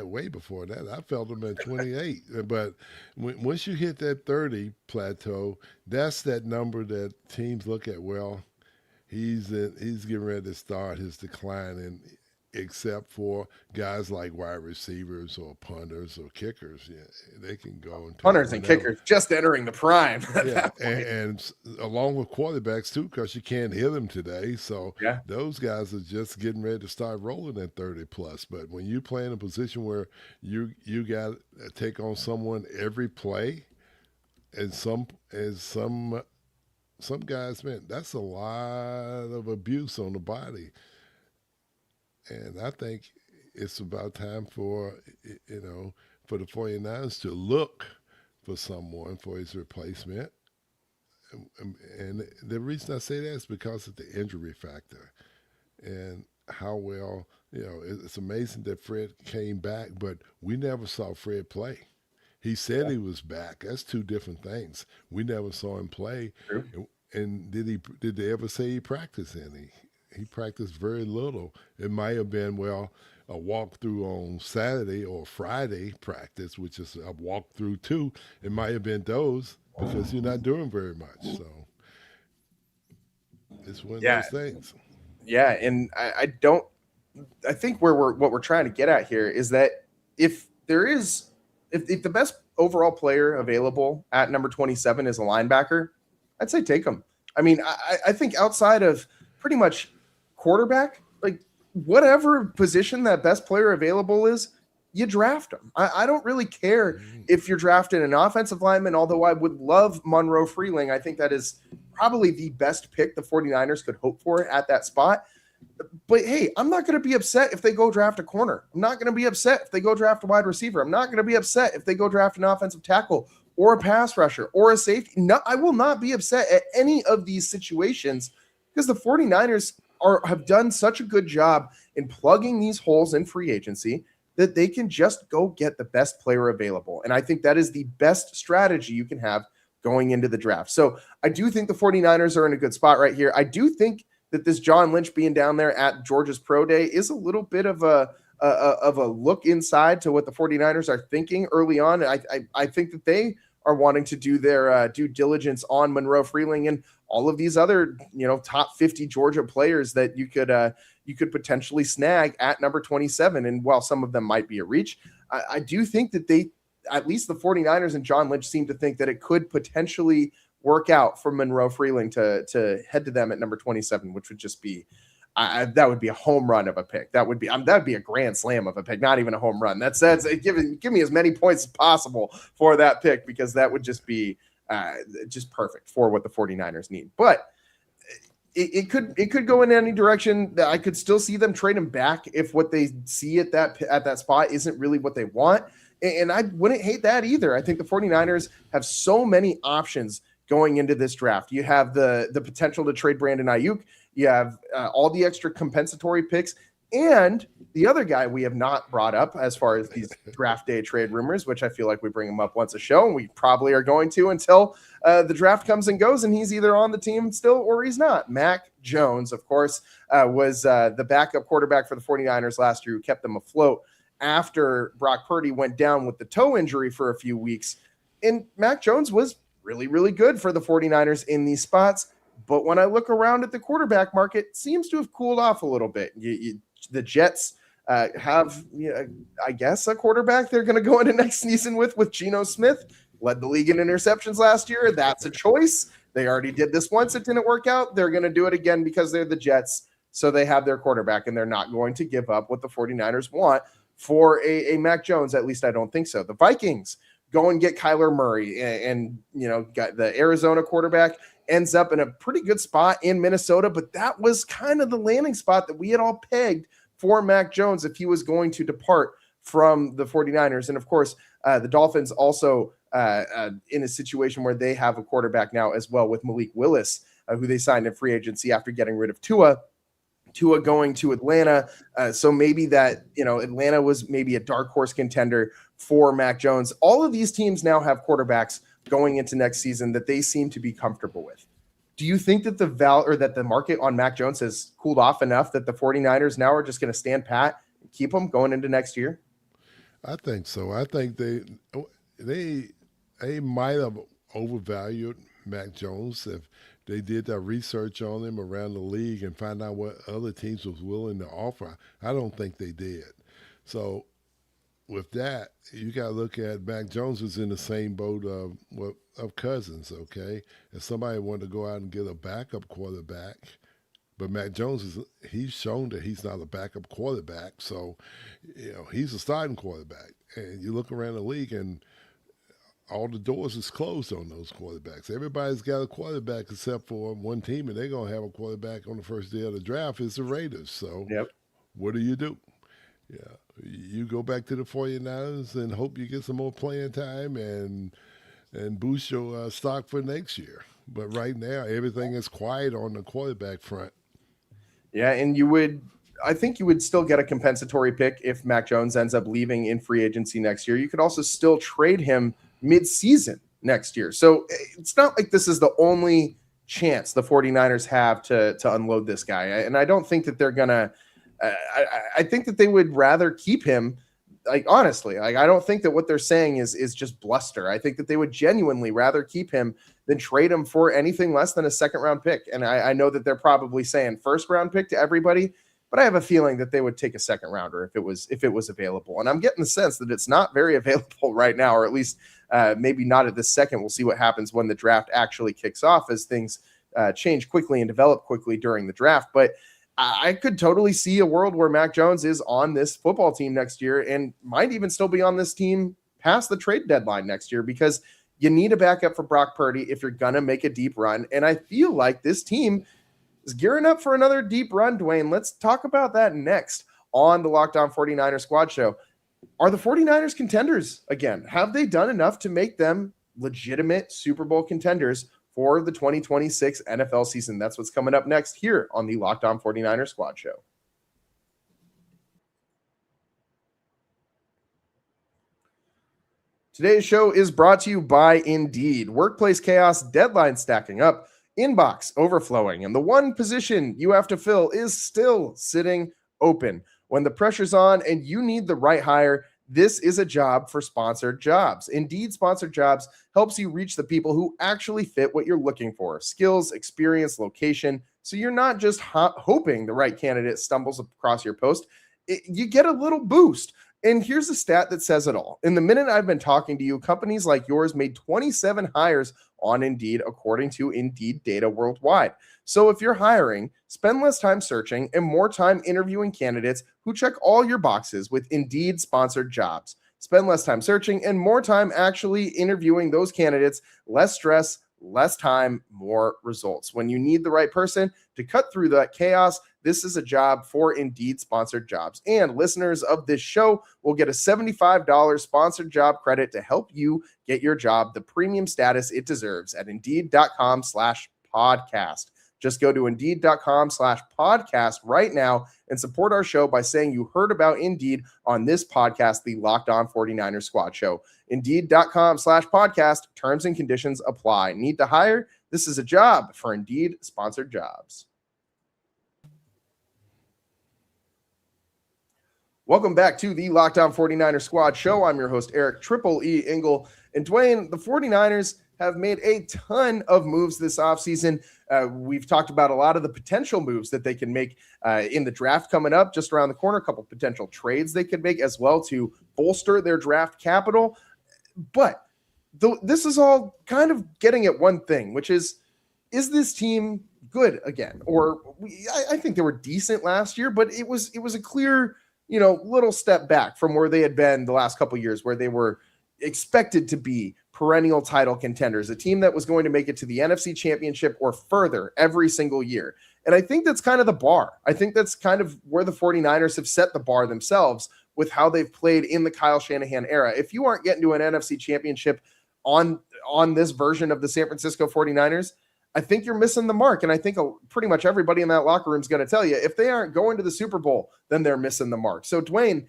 way before that. I felt them at 28. But once you hit that 30 plateau, that's that number that teams look at. He's getting ready to start his decline, and except for guys like wide receivers or punters or kickers, they can go into punters and kickers just entering the prime. Yeah, and along with quarterbacks too, because you can't hit them today. So those guys are just getting ready to start rolling at 30 plus. But when you play in a position where you got to take on someone every play, and some guys, man, that's a lot of abuse on the body. And I think it's about time for the 49ers to look for someone for his replacement. And the reason I say that is because of the injury factor and how well, it's amazing that Fred came back, but we never saw Fred play. He said he was back. That's two different things. We never saw him play. True. And did they ever say he practiced any? He practiced very little. It might have been, a walkthrough on Saturday or Friday practice, which is a walkthrough too. It might have been those because you're not doing very much. So it's one of those things. Yeah, and I think what we're trying to get at here is that if the best overall player available at number 27 is a linebacker, I'd say take him. I mean, I think outside of pretty much quarterback, whatever position that best player available is, you draft them. I don't really care if you're drafting an offensive lineman, although I would love Monroe Freeling. I think that is probably the best pick the 49ers could hope for at that spot. But hey, I'm not going to be upset if they go draft a corner. I'm not going to be upset if they go draft a wide receiver. I'm not going to be upset if they go draft an offensive tackle or a pass rusher or a safety. No, I will not be upset at any of these situations because the 49ers have done such a good job in plugging these holes in free agency that they can just go get the best player available. And I think that is the best strategy you can have going into the draft. So I do think the 49ers are in a good spot right here. I do think that this John Lynch being down there at Georgia's Pro Day is a little bit of a look inside to what the 49ers are thinking early on. I think that they are wanting to do their due diligence on Monroe Freeling and all of these other, top 50 Georgia players that you could potentially snag at number 27. And while some of them might be a reach, I do think that at least the 49ers and John Lynch seem to think that it could potentially work out for Monroe Freeling to head to them at number 27, which would just be, that would be a home run of a pick. That would be a grand slam of a pick, not even a home run. That's give me as many points as possible for that pick, because that would just be just perfect for what the 49ers need. But it could go in any direction. I could still see them trade him back if what they see at that spot isn't really what they want. And I wouldn't hate that either. I think the 49ers have so many options going into this draft. You have the potential to trade Brandon Aiyuk. You have all the extra compensatory picks. And the other guy we have not brought up as far as these draft day trade rumors, which I feel like we bring him up once a show, and we probably are going to until the draft comes and goes, and he's either on the team still or he's not. Mac Jones, of course, was the backup quarterback for the 49ers last year, who kept them afloat after Brock Purdy went down with the toe injury for a few weeks. And Mac Jones was really, really good for the 49ers in these spots. But when I look around at the quarterback market, it seems to have cooled off a little bit. The Jets have, I guess, a quarterback they're going to go into next season with Geno Smith. Led the league in interceptions last year. That's a choice. They already did this once. It didn't work out. They're going to do it again because they're the Jets. So they have their quarterback, and they're not going to give up what the 49ers want for a Mac Jones. At least I don't think so. The Vikings go and get Kyler Murray, and got the Arizona quarterback, ends up in a pretty good spot in Minnesota, but that was kind of the landing spot that we had all pegged for Mac Jones if he was going to depart from the 49ers. And of course, the Dolphins also in a situation where they have a quarterback now as well, with Malik Willis, who they signed in free agency after getting rid of Tua going to Atlanta. So maybe that, Atlanta was maybe a dark horse contender for Mac Jones. All of these teams now have quarterbacks going into next season that they seem to be comfortable with. Do you think that the market on Mac Jones has cooled off enough that the 49ers now are just going to stand pat and keep him going into next year? I think so. I think they might have overvalued Mac Jones if they did that research on him around the league and find out what other teams was willing to offer. I don't think they did. So with that, you got to look at Mac Jones is in the same boat of Cousins, okay? If somebody wanted to go out and get a backup quarterback, but Mac Jones he's shown that he's not a backup quarterback, so he's a starting quarterback. And you look around the league, and all the doors is closed on those quarterbacks. Everybody's got a quarterback except for one team, and they're going to have a quarterback on the first day of the draft. It's the Raiders. So What do? Yeah, you go back to the 49ers and hope you get some more playing time and boost your stock for next year. But right now, everything is quiet on the quarterback front. Yeah, and I think you would still get a compensatory pick if Mac Jones ends up leaving in free agency next year. You could also still trade him mid-season next year. So it's not like this is the only chance the 49ers have to unload this guy. And I don't think that they're going to I think that they would rather keep him. Like, honestly, I don't think that what they're saying is just bluster. I think that they would genuinely rather keep him than trade him for anything less than a second-round pick. And I know that they're probably saying first-round pick to everybody, but I have a feeling that they would take a second-rounder if it was available. And I'm getting the sense that it's not very available right now, or at least maybe not at this second. We'll see what happens when the draft actually kicks off, as things change quickly and develop quickly during the draft. But I could totally see a world where Mac Jones is on this football team next year and might even still be on this team past the trade deadline next year, because you need a backup for Brock Purdy if you're going to make a deep run. And I feel like this team is gearing up for another deep run, Dwayne. Let's talk about that next on the Locked On 49ers Squad Show. Are the 49ers contenders again? Have they done enough to make them legitimate Super Bowl contenders for the 2026 NFL season? That's what's coming up next here on the Locked On 49ers Squad Show. Today's show is brought to you by Indeed. Workplace chaos, deadline stacking up, inbox overflowing, and the one position you have to fill is still sitting open. When the pressure's on and you need the right hire, this is a job for sponsored jobs. Indeed Sponsored Jobs helps you reach the people who actually fit what you're looking for: skills, experience, location. So you're not just hoping the right candidate stumbles across your post. You get a little boost. And here's a stat that says it all. In the minute I've been talking to you, companies like yours made 27 hires on Indeed, according to Indeed data worldwide. So if you're hiring, spend less time searching and more time interviewing candidates who check all your boxes with Indeed Sponsored Jobs. Spend less time searching and more time actually interviewing those candidates. Less stress, less time, more results. When you need the right person to cut through that chaos, this is a job for Indeed Sponsored Jobs. And listeners of this show will get a $75 sponsored job credit to help you get your job the premium status it deserves at Indeed.com/podcast. Just go to Indeed.com/podcast right now and support our show by saying you heard about Indeed on this podcast, the Locked On 49ers Squad Show. Indeed.com/podcast. Terms and conditions apply. Need to hire? This is a job for Indeed Sponsored Jobs. Welcome back to the Locked On 49ers Squad Show. I'm your host, Eric Triple E. Engel. And Dwayne, the 49ers have made a ton of moves this offseason. We've talked about a lot of the potential moves that they can make in the draft coming up just around the corner, a couple potential trades they could make as well to bolster their draft capital. But this is all kind of getting at one thing, which is this team good again? Or I think they were decent last year, but it was a clear, little step back from where they had been the last couple of years, where they were expected to be perennial title contenders, a team that was going to make it to the NFC Championship or further every single year. And I think that's kind of the bar. I think that's kind of where the 49ers have set the bar themselves with how they've played in the Kyle Shanahan era. If you aren't getting to an NFC Championship on this version of the San Francisco 49ers, I think you're missing the mark. And I think pretty much everybody in that locker room is going to tell you, if they aren't going to the Super Bowl, then they're missing the mark. So Dwayne,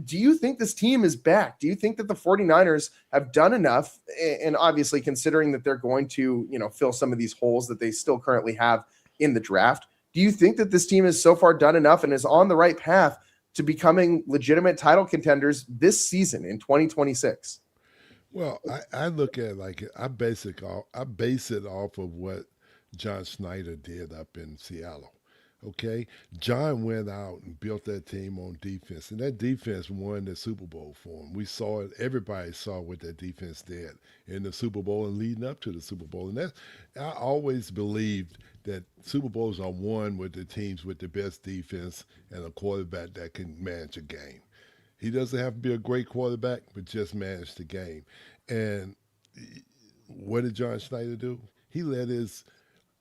do you think this team is back? Do you think that the 49ers have done enough? And obviously considering that they're going to, fill some of these holes that they still currently have in the draft, do you think that this team has so far done enough and is on the right path to becoming legitimate title contenders this season in 2026? Well, I look at I base it off of what John Schneider did up in Seattle. Okay, John went out and built that team on defense, and that defense won the Super Bowl for him. We saw it; everybody saw what that defense did in the Super Bowl and leading up to the Super Bowl. And I always believed that Super Bowls are won with the teams with the best defense and a quarterback that can manage a game. He doesn't have to be a great quarterback, but just manage the game. And what did John Schneider do? He let his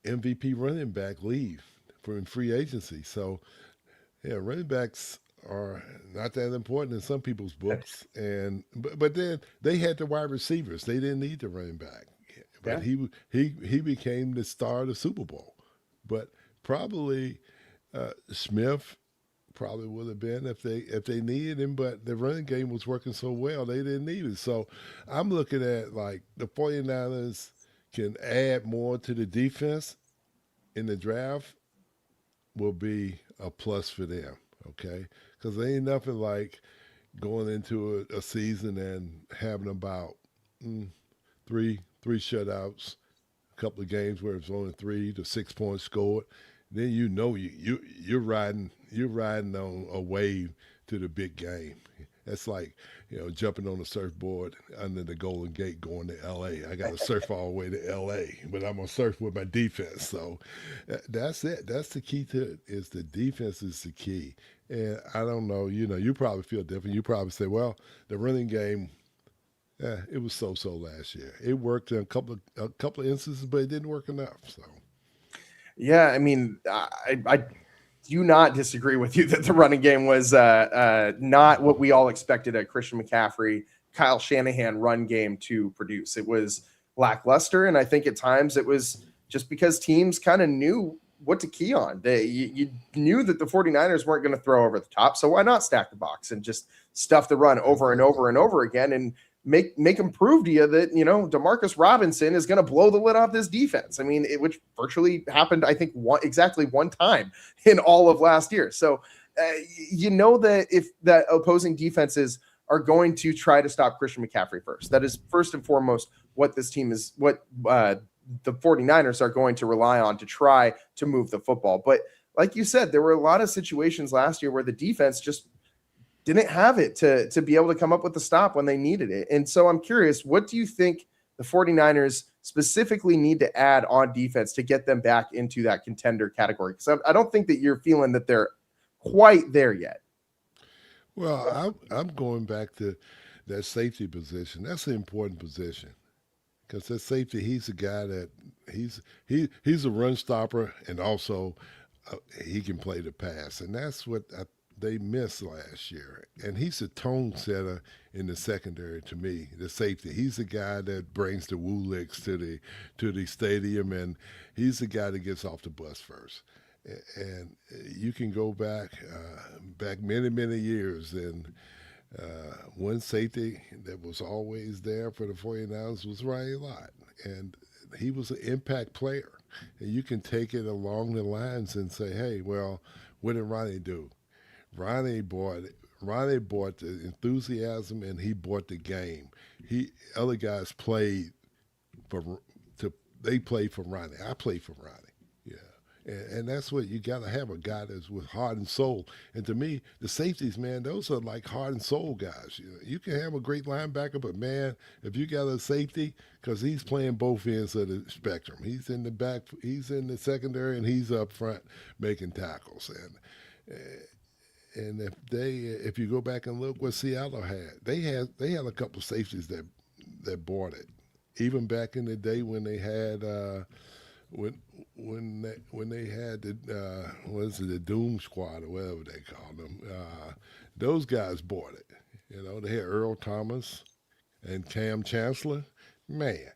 MVP running back leave for free agency. So, yeah, running backs are not that important in some people's books. But then they had the wide receivers. They didn't need the running back. But he became the star of the Super Bowl. But probably Smith probably would have been if they needed him, but the running game was working so well they didn't need it. So I'm looking at the 49ers can add more to the defense in the draft will be a plus for them, okay? Because there ain't nothing like going into a season and having about three shutouts, a couple of games where it's only 3 to 6 points scored. Then you're riding on a wave to the big game. That's like jumping on a surfboard under the Golden Gate going to L.A. I got to surf all the way to L.A., but I'm gonna surf with my defense. So that's it. That's the key to it. Is the defense is the key. And I don't know. You probably feel different. You probably say, well, the running game. It was so last year. It worked in a couple of instances, but it didn't work enough. So. Yeah, I mean, I do not disagree with you that the running game was not what we all expected a Christian McCaffrey, Kyle Shanahan run game to produce. It was lackluster, and I think at times it was just because teams kind of knew what to key on. You knew that the 49ers weren't going to throw over the top, so why not stack the box and just stuff the run over and over and over again? And make them prove to you that, Demarcus Robinson is going to blow the lid off this defense. I mean, which virtually happened, I think, exactly one time in all of last year. So, that if that opposing defenses are going to try to stop Christian McCaffrey first, that is first and foremost what this team is, what the 49ers are going to rely on to try to move the football. But like you said, there were a lot of situations last year where the defense just didn't have it to be able to come up with the stop when they needed it. And so I'm curious, what do you think the 49ers specifically need to add on defense to get them back into that contender category? Because I don't think that you're feeling that they're quite there yet. Well, I'm going back to that safety position. That's an important position because that safety, he's a guy that he's a run stopper, and also he can play the pass, and that's what they missed last year. And he's a tone setter in the secondary to me, the safety. He's the guy that brings the woo licks to the stadium, and he's the guy that gets off the bus first. And you can go back many, many years, and one safety that was always there for the 49ers was Ronnie Lott, and he was an impact player. And you can take it along the lines and say, hey, well, what did Ronnie do? Ronnie brought the enthusiasm, and he brought the game. Other guys played for Ronnie. I played for Ronnie. And that's what you got to have, a guy that's with heart and soul. And to me, the safeties, man, those are like heart and soul guys. You can have a great linebacker, but, man, if you got a safety, because he's playing both ends of the spectrum. He's in the back, he's in the secondary, and he's up front making tackles. And if you go back and look what Seattle had, they had a couple of safeties that bought it. Even back in the day when they had when they had the Doom Squad or whatever they called them, those guys bought it. They had Earl Thomas and Cam Chancellor. Man,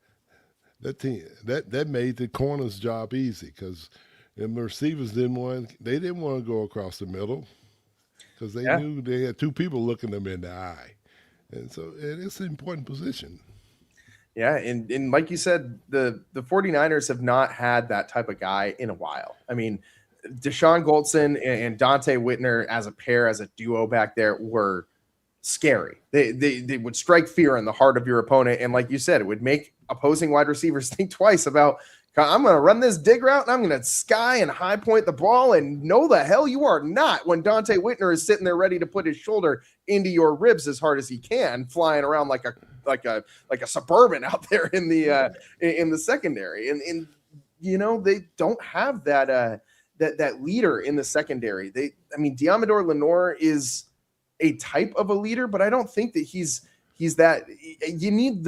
that team that made the corners' job easy because the receivers didn't want to go across the middle because they knew they had two people looking them in the eye, and so it's an important position. Yeah, and like you said, the 49ers have not had that type of guy in a while. I mean, Deshaun Goldson and Dante Whitner as a pair, as a duo back there were scary. They would strike fear in the heart of your opponent. And like you said, it would make opposing wide receivers think twice about, I'm going to run this dig route and I'm going to sky and high point the ball, and no the hell you are not when Dante Whitner is sitting there ready to put his shoulder into your ribs as hard as he can, flying around like a Suburban out there in the secondary. And they don't have that leader in the secondary. Diamador Lenore is a type of a leader, but I don't think that he's that. You need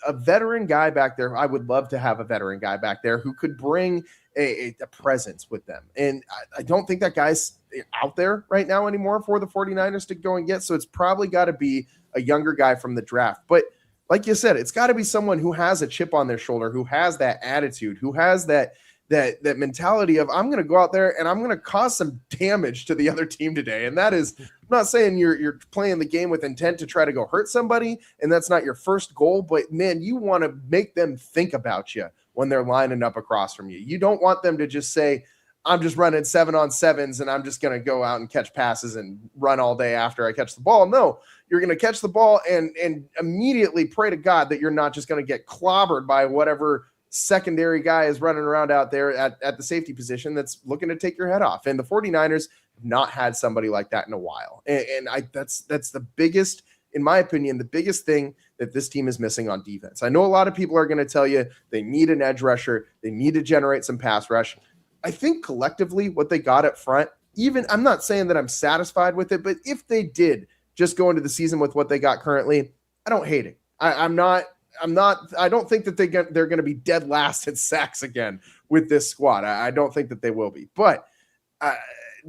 a veteran guy back there. I would love to have a veteran guy back there who could bring a presence with them. And I don't think that guy's out there right now anymore for the 49ers to go and get. So it's probably got to be a younger guy from the draft. But like you said, it's got to be someone who has a chip on their shoulder, who has that attitude, who has that mentality of, I'm going to go out there and I'm going to cause some damage to the other team today. And that is, I'm not saying you're playing the game with intent to try to go hurt somebody, and that's not your first goal, but man, you want to make them think about you when they're lining up across from you. You don't want them to just say, I'm just running 7-on-7s and I'm just going to go out and catch passes and run all day after I catch the ball. No, you're going to catch the ball and immediately pray to God that you're not just going to get clobbered by whatever secondary guy is running around out there at the safety position that's looking to take your head off. And the 49ers have not had somebody like that in a while. And that's the biggest, in my opinion, the biggest thing that this team is missing on defense. I know a lot of people are going to tell you they need an edge rusher. They need to generate some pass rush. I think collectively what they got up front, even I'm not saying that I'm satisfied with it, but if they did just go into the season with what they got currently, I don't hate it. I don't think that they're going to be dead last in sacks again with this squad. I don't think that they will be, but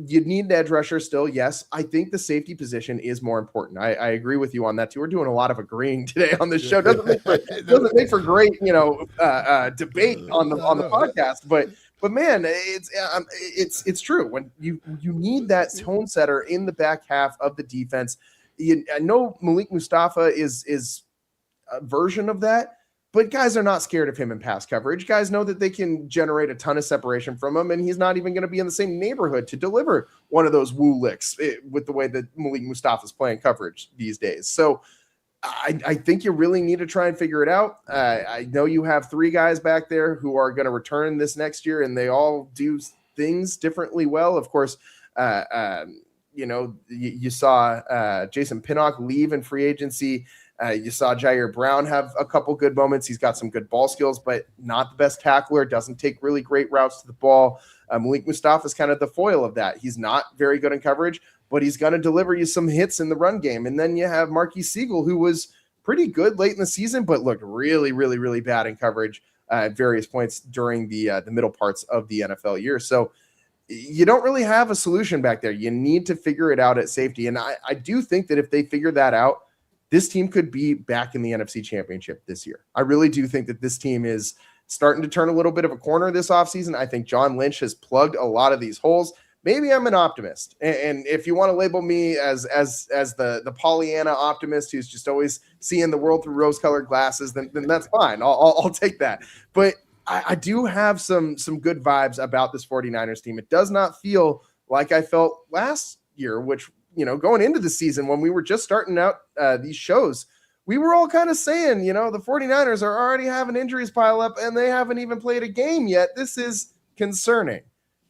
you need an edge rusher still. Yes. I think the safety position is more important. I agree with you on that too. We're doing a lot of agreeing today on this show. Doesn't make for great, debate on the podcast, but man, it's true. When you need that tone setter in the back half of the defense. I know Malik Mustafa is version of that. But guys are not scared of him in pass coverage. Guys know that they can generate a ton of separation from him, and he's not even going to be in the same neighborhood to deliver one of those woo licks with the way that Malik Mustafa is playing coverage these days. So I think you really need to try and figure it out. I know you have 3 guys back there who are going to return this next year, and they all do things differently well. Of course, you saw Jason Pinnock leave in free agency. You saw Jair Brown have a couple good moments. He's got some good ball skills, but not the best tackler, doesn't take really great routes to the ball. Malik Mustafa is kind of the foil of that. He's not very good in coverage, but he's going to deliver you some hits in the run game. And then you have Marquise Siegel, who was pretty good late in the season, but looked really, really, really bad in coverage at various points during the middle parts of the NFL year. So you don't really have a solution back there. You need to figure it out at safety. And I do think that if they figure that out, this team could be back in the NFC Championship this year. I really do think that this team is starting to turn a little bit of a corner this offseason. I think John Lynch has plugged a lot of these holes. Maybe I'm an optimist. And if you want to label me as the Pollyanna optimist who's just always seeing the world through rose-colored glasses, then that's fine. I'll take that. But I do have some good vibes about this 49ers team. It does not feel like I felt last year, which, going into the season when we were just starting out these shows, we were all kind of saying, the 49ers are already having injuries pile up and they haven't even played a game yet. This is concerning.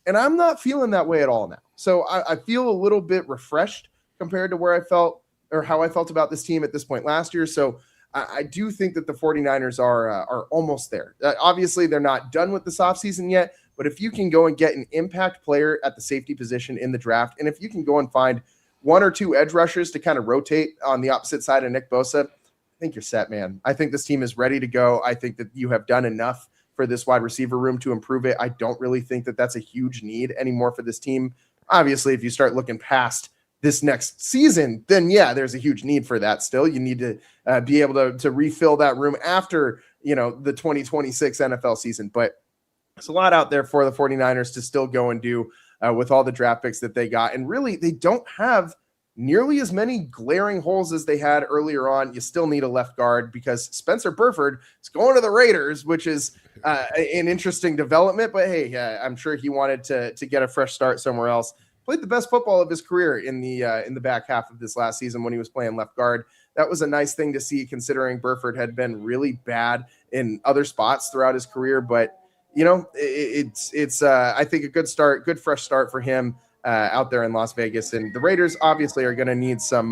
And I'm not feeling that way at all now. So I feel a little bit refreshed compared to where I felt or how I felt about this team at this point last year. So I do think that the 49ers are almost there. Obviously, they're not done with this offseason yet, but if you can go and get an impact player at the safety position in the draft, and if you can go and find 1 or 2 edge rushers to kind of rotate on the opposite side of Nick Bosa, I think you're set, man. I think this team is ready to go. I think that you have done enough for this wide receiver room to improve it. I don't really think that that's a huge need anymore for this team. Obviously, if you start looking past this next season, then yeah, there's a huge need for that still. You need to be able to refill that room after, the 2026 NFL season. But there's a lot out there for the 49ers to still go and do with all the draft picks that they got. And really, they don't have nearly as many glaring holes as they had earlier on. You still need a left guard because Spencer Burford is going to the Raiders, which is an interesting development. But hey, I'm sure he wanted to get a fresh start somewhere else. Played the best football of his career in the back half of this last season when he was playing left guard. That was a nice thing to see, considering Burford had been really bad in other spots throughout his career. But it's I think a good fresh start for him out there in Las Vegas. And the Raiders obviously are going to need some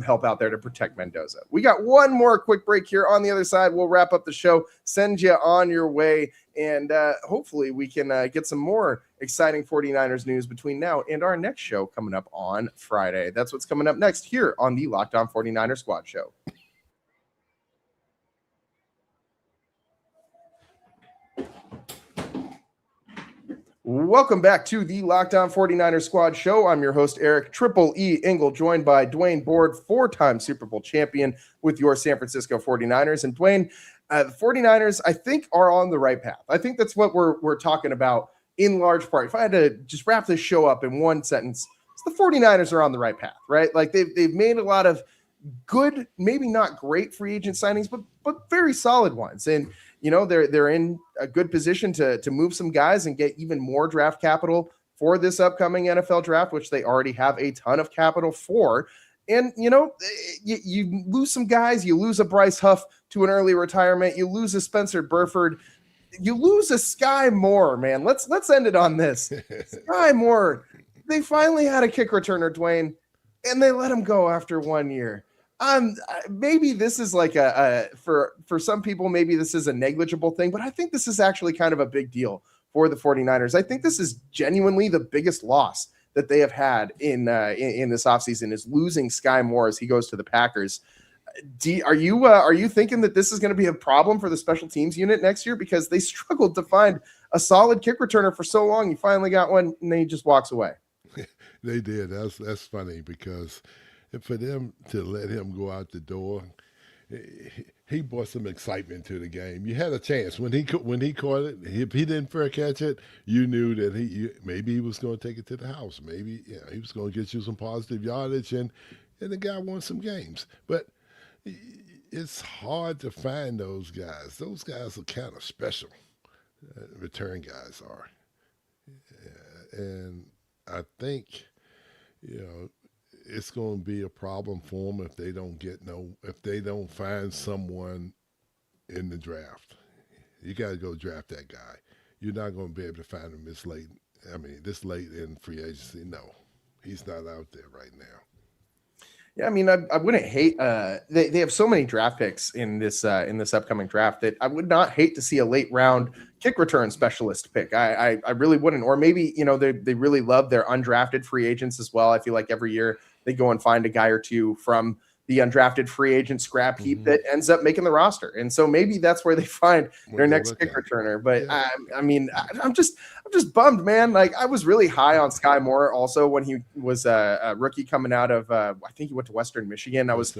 help out there to protect Mendoza. We got one more quick break here. On the other side, we'll wrap up the show, send you on your way, and hopefully we can get some more exciting 49ers news between now and our next show coming up on Friday. That's what's coming up next here on the Locked On 49ers Squad Show. Welcome back to the Locked On 49ers Squad Show. I'm your host, Eric Triple E Engel, joined by Dwayne Board, 4-time Super Bowl champion with your San Francisco 49ers. And Dwayne, the 49ers, I think, are on the right path. I think that's what we're talking about in large part. If I had to just wrap this show up in one sentence, it's the 49ers are on the right path, right? Like they've made a lot of good, maybe not great free agent signings, but very solid ones. And they're in a good position to move some guys and get even more draft capital for this upcoming NFL draft, which they already have a ton of capital for. And, you lose some guys, you lose a Bryce Huff to an early retirement, you lose a Spencer Burford, you lose a Sky Moore, man. Let's end it on this. Sky Moore, they finally had a kick returner, Dwayne, and they let him go after 1 year. Maybe this is like for some people, maybe this is a negligible thing, but I think this is actually kind of a big deal for the 49ers. I think this is genuinely the biggest loss that they have had in this offseason is losing Sky Moore as he goes to the Packers. Are you thinking that this is going to be a problem for the special teams unit next year? Because they struggled to find a solid kick returner for so long. You finally got one and then he just walks away. They did. That's funny because for them to let him go out the door, he brought some excitement to the game. You had a chance when he caught it. If he didn't fair catch it, you knew that maybe he was going to take it to the house. Maybe he was going to get you some positive yardage, and the guy won some games. But it's hard to find those guys. Those guys are kind of special. Return guys are, and I think it's going to be a problem for them if they don't find someone in the draft. You got to go draft that guy. You're not going to be able to find him this late. I mean, this late in free agency. No, he's not out there right now. Yeah, I mean, I wouldn't hate. They have so many draft picks in this upcoming draft that I would not hate to see a late round kick return specialist pick. I really wouldn't. Or maybe they really love their undrafted free agents as well. I feel like every year they go and find a guy or two from the undrafted free agent scrap heap that ends up making the roster. And so maybe that's where they find their next kick returner. But yeah. I'm just bummed, man. Like, I was really high on Sky Moore also when he was a rookie coming out of, I think he went to Western Michigan. I was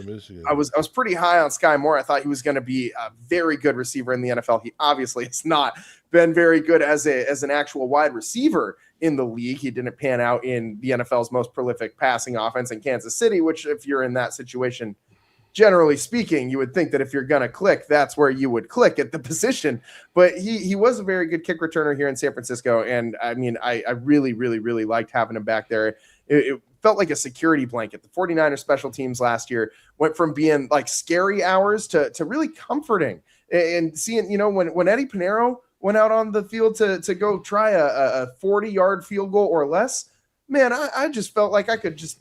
pretty high on Sky Moore. I thought he was going to be a very good receiver in the NFL. He obviously has not been very good as an actual wide receiver in the league. He didn't pan out in the NFL's most prolific passing offense in Kansas City, which if you're in that situation, generally speaking, you would think that if you're going to click, that's where you would click at the position. But he was a very good kick returner here in San Francisco. And I mean, I really, really, really liked having him back there. It felt like a security blanket. The 49ers special teams last year went from being like scary hours to really comforting. And seeing, when Eddie Pinheiro went out on the field to go try a 40-yard field goal or less, man, I just felt like I could just,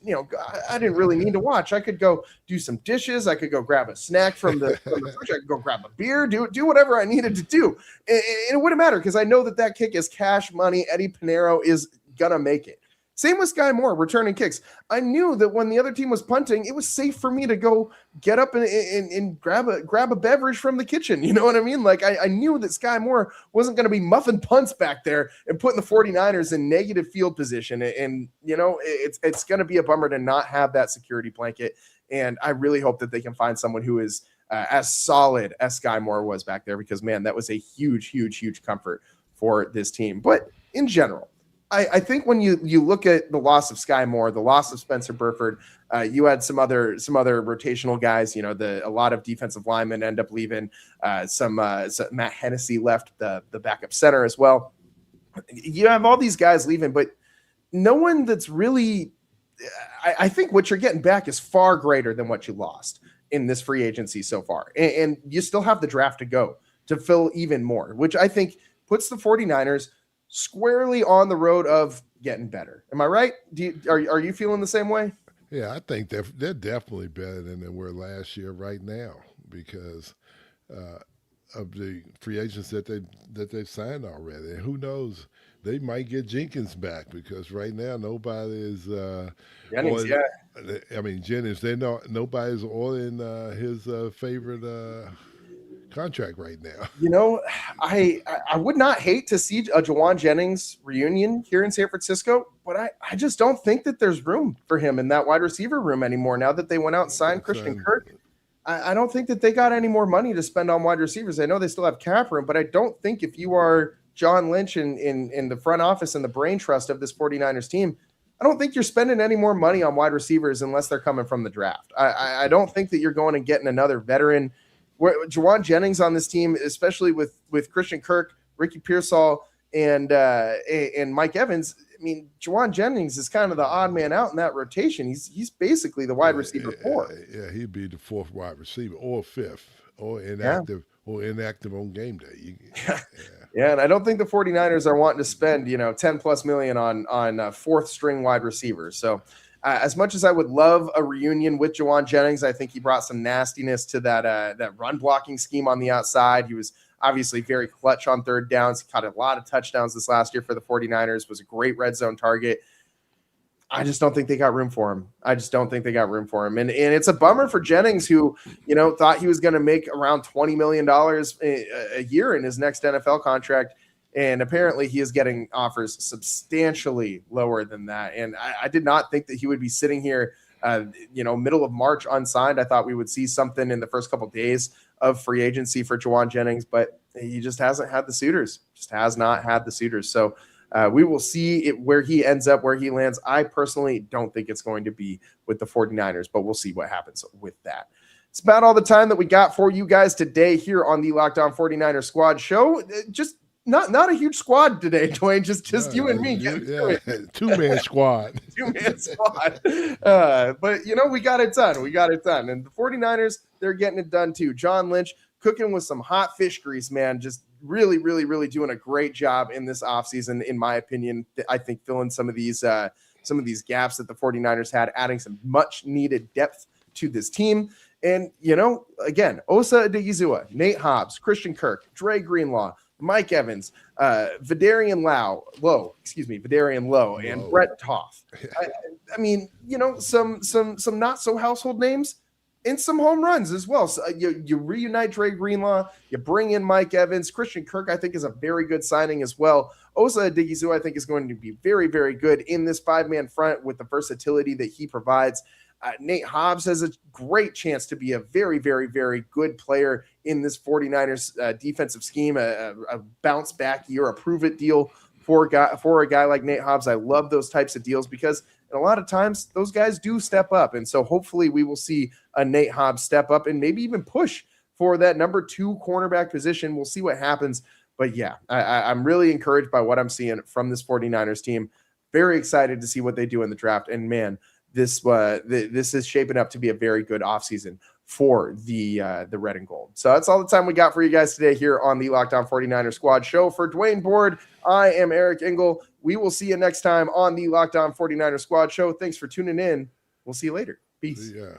I didn't really need to watch. I could go do some dishes. I could go grab a snack from the fridge. I could go grab a beer, do whatever I needed to do. And it wouldn't matter because I know that kick is cash money. Eddie Pinheiro is going to make it. Same with Sky Moore, returning kicks. I knew that when the other team was punting, it was safe for me to go get up and grab a beverage from the kitchen. You know what I mean? Like, I knew that Sky Moore wasn't going to be muffing punts back there and putting the 49ers in negative field position. And it's going to be a bummer to not have that security blanket. And I really hope that they can find someone who is as solid as Sky Moore was back there, because, man, that was a huge, huge, huge comfort for this team. But in general, I think when you look at the loss of Sky Moore, the loss of Spencer Burford, you had some other rotational guys. A lot of defensive linemen end up leaving. Some Matt Hennessy left, the backup center as well. You have all these guys leaving, but no one that's really. I think what you're getting back is far greater than what you lost in this free agency so far, and you still have the draft to go to fill even more, which I think puts the 49ers squarely on the road of getting better. Am I right? Are you feeling the same way? Yeah, I think they're definitely better than they were last year right now because of the free agents that they've signed already. And who knows, they might get Jenkins back because right now nobody is Jennings. Jennings. Nobody's ordering his favorite contract right now. I would not hate to see a Juwan Jennings reunion here in San Francisco, but I just don't think that there's room for him in that wide receiver room anymore now that they went out and signed Christian Kirk. I don't think that they got any more money to spend on wide receivers. I know they still have cap room, but I don't think if you are John Lynch in the front office and the brain trust of this 49ers team, I don't think you're spending any more money on wide receivers unless they're coming from the draft. I don't think that you're going and getting another veteran. Juwan Jennings on this team, especially with Christian Kirk, Ricky Pearsall, and Mike Evans. I mean, Juwan Jennings is kind of the odd man out in that rotation. He's basically the wide receiver 4. Yeah, he'd be the 4th wide receiver or 5th or inactive on game day. Yeah, and I don't think the 49ers are wanting to spend, $10+ million on 4th string wide receivers. So as much as I would love a reunion with Juwan Jennings, I think he brought some nastiness to that run blocking scheme on the outside. He was obviously very clutch on third downs. He caught a lot of touchdowns this last year for the 49ers, was a great red zone target. I just don't think they got room for him. And it's a bummer for Jennings, who, thought he was going to make around $20 million a year in his next NFL contract. And apparently he is getting offers substantially lower than that. And I did not think that he would be sitting here, middle of March unsigned. I thought we would see something in the first couple of days of free agency for Juwan Jennings, but he just hasn't had the suitors, So we will see where he ends up, where he lands. I personally don't think it's going to be with the 49ers, but we'll see what happens with that. It's about all the time that we got for you guys today here on the Locked On 49ers Squad show. Just not a huge squad today, Dwayne. Just you and me. Two-man squad. Two-man squad. But, we got it done. And the 49ers, they're getting it done too. John Lynch cooking with some hot fish grease, man. Just really, really, really doing a great job in this offseason, in my opinion. I think filling some of these gaps that the 49ers had, adding some much-needed depth to this team. And, again, Osa Odighizuwa, Nate Hobbs, Christian Kirk, Dre Greenlaw, Mike Evans, Vidarian Lowe, and Brett Toth. I mean, some not so household names and some home runs as well. So you reunite Dre Greenlaw, you bring in Mike Evans. Christian Kirk, I think, is a very good signing as well. Osa Odighizuwa, I think, is going to be very, very good in this five-man front with the versatility that he provides. Nate Hobbs has a great chance to be a very, very, very good player in this 49ers defensive scheme, a bounce back year, a prove it deal for a guy like Nate Hobbs. I love those types of deals because a lot of times those guys do step up. And so hopefully we will see a Nate Hobbs step up and maybe even push for that number 2 cornerback position. We'll see what happens. But yeah, I'm really encouraged by what I'm seeing from this 49ers team. Very excited to see what they do in the draft. And man, this is shaping up to be a very good offseason for the red and gold. So that's all the time we got for you guys today here on the Locked On 49ers Squad show. For Dwayne Board, I am Eric Engel. We will see you next time on the Locked On 49ers Squad show. Thanks for tuning in. We'll see you later. Peace. Yeah.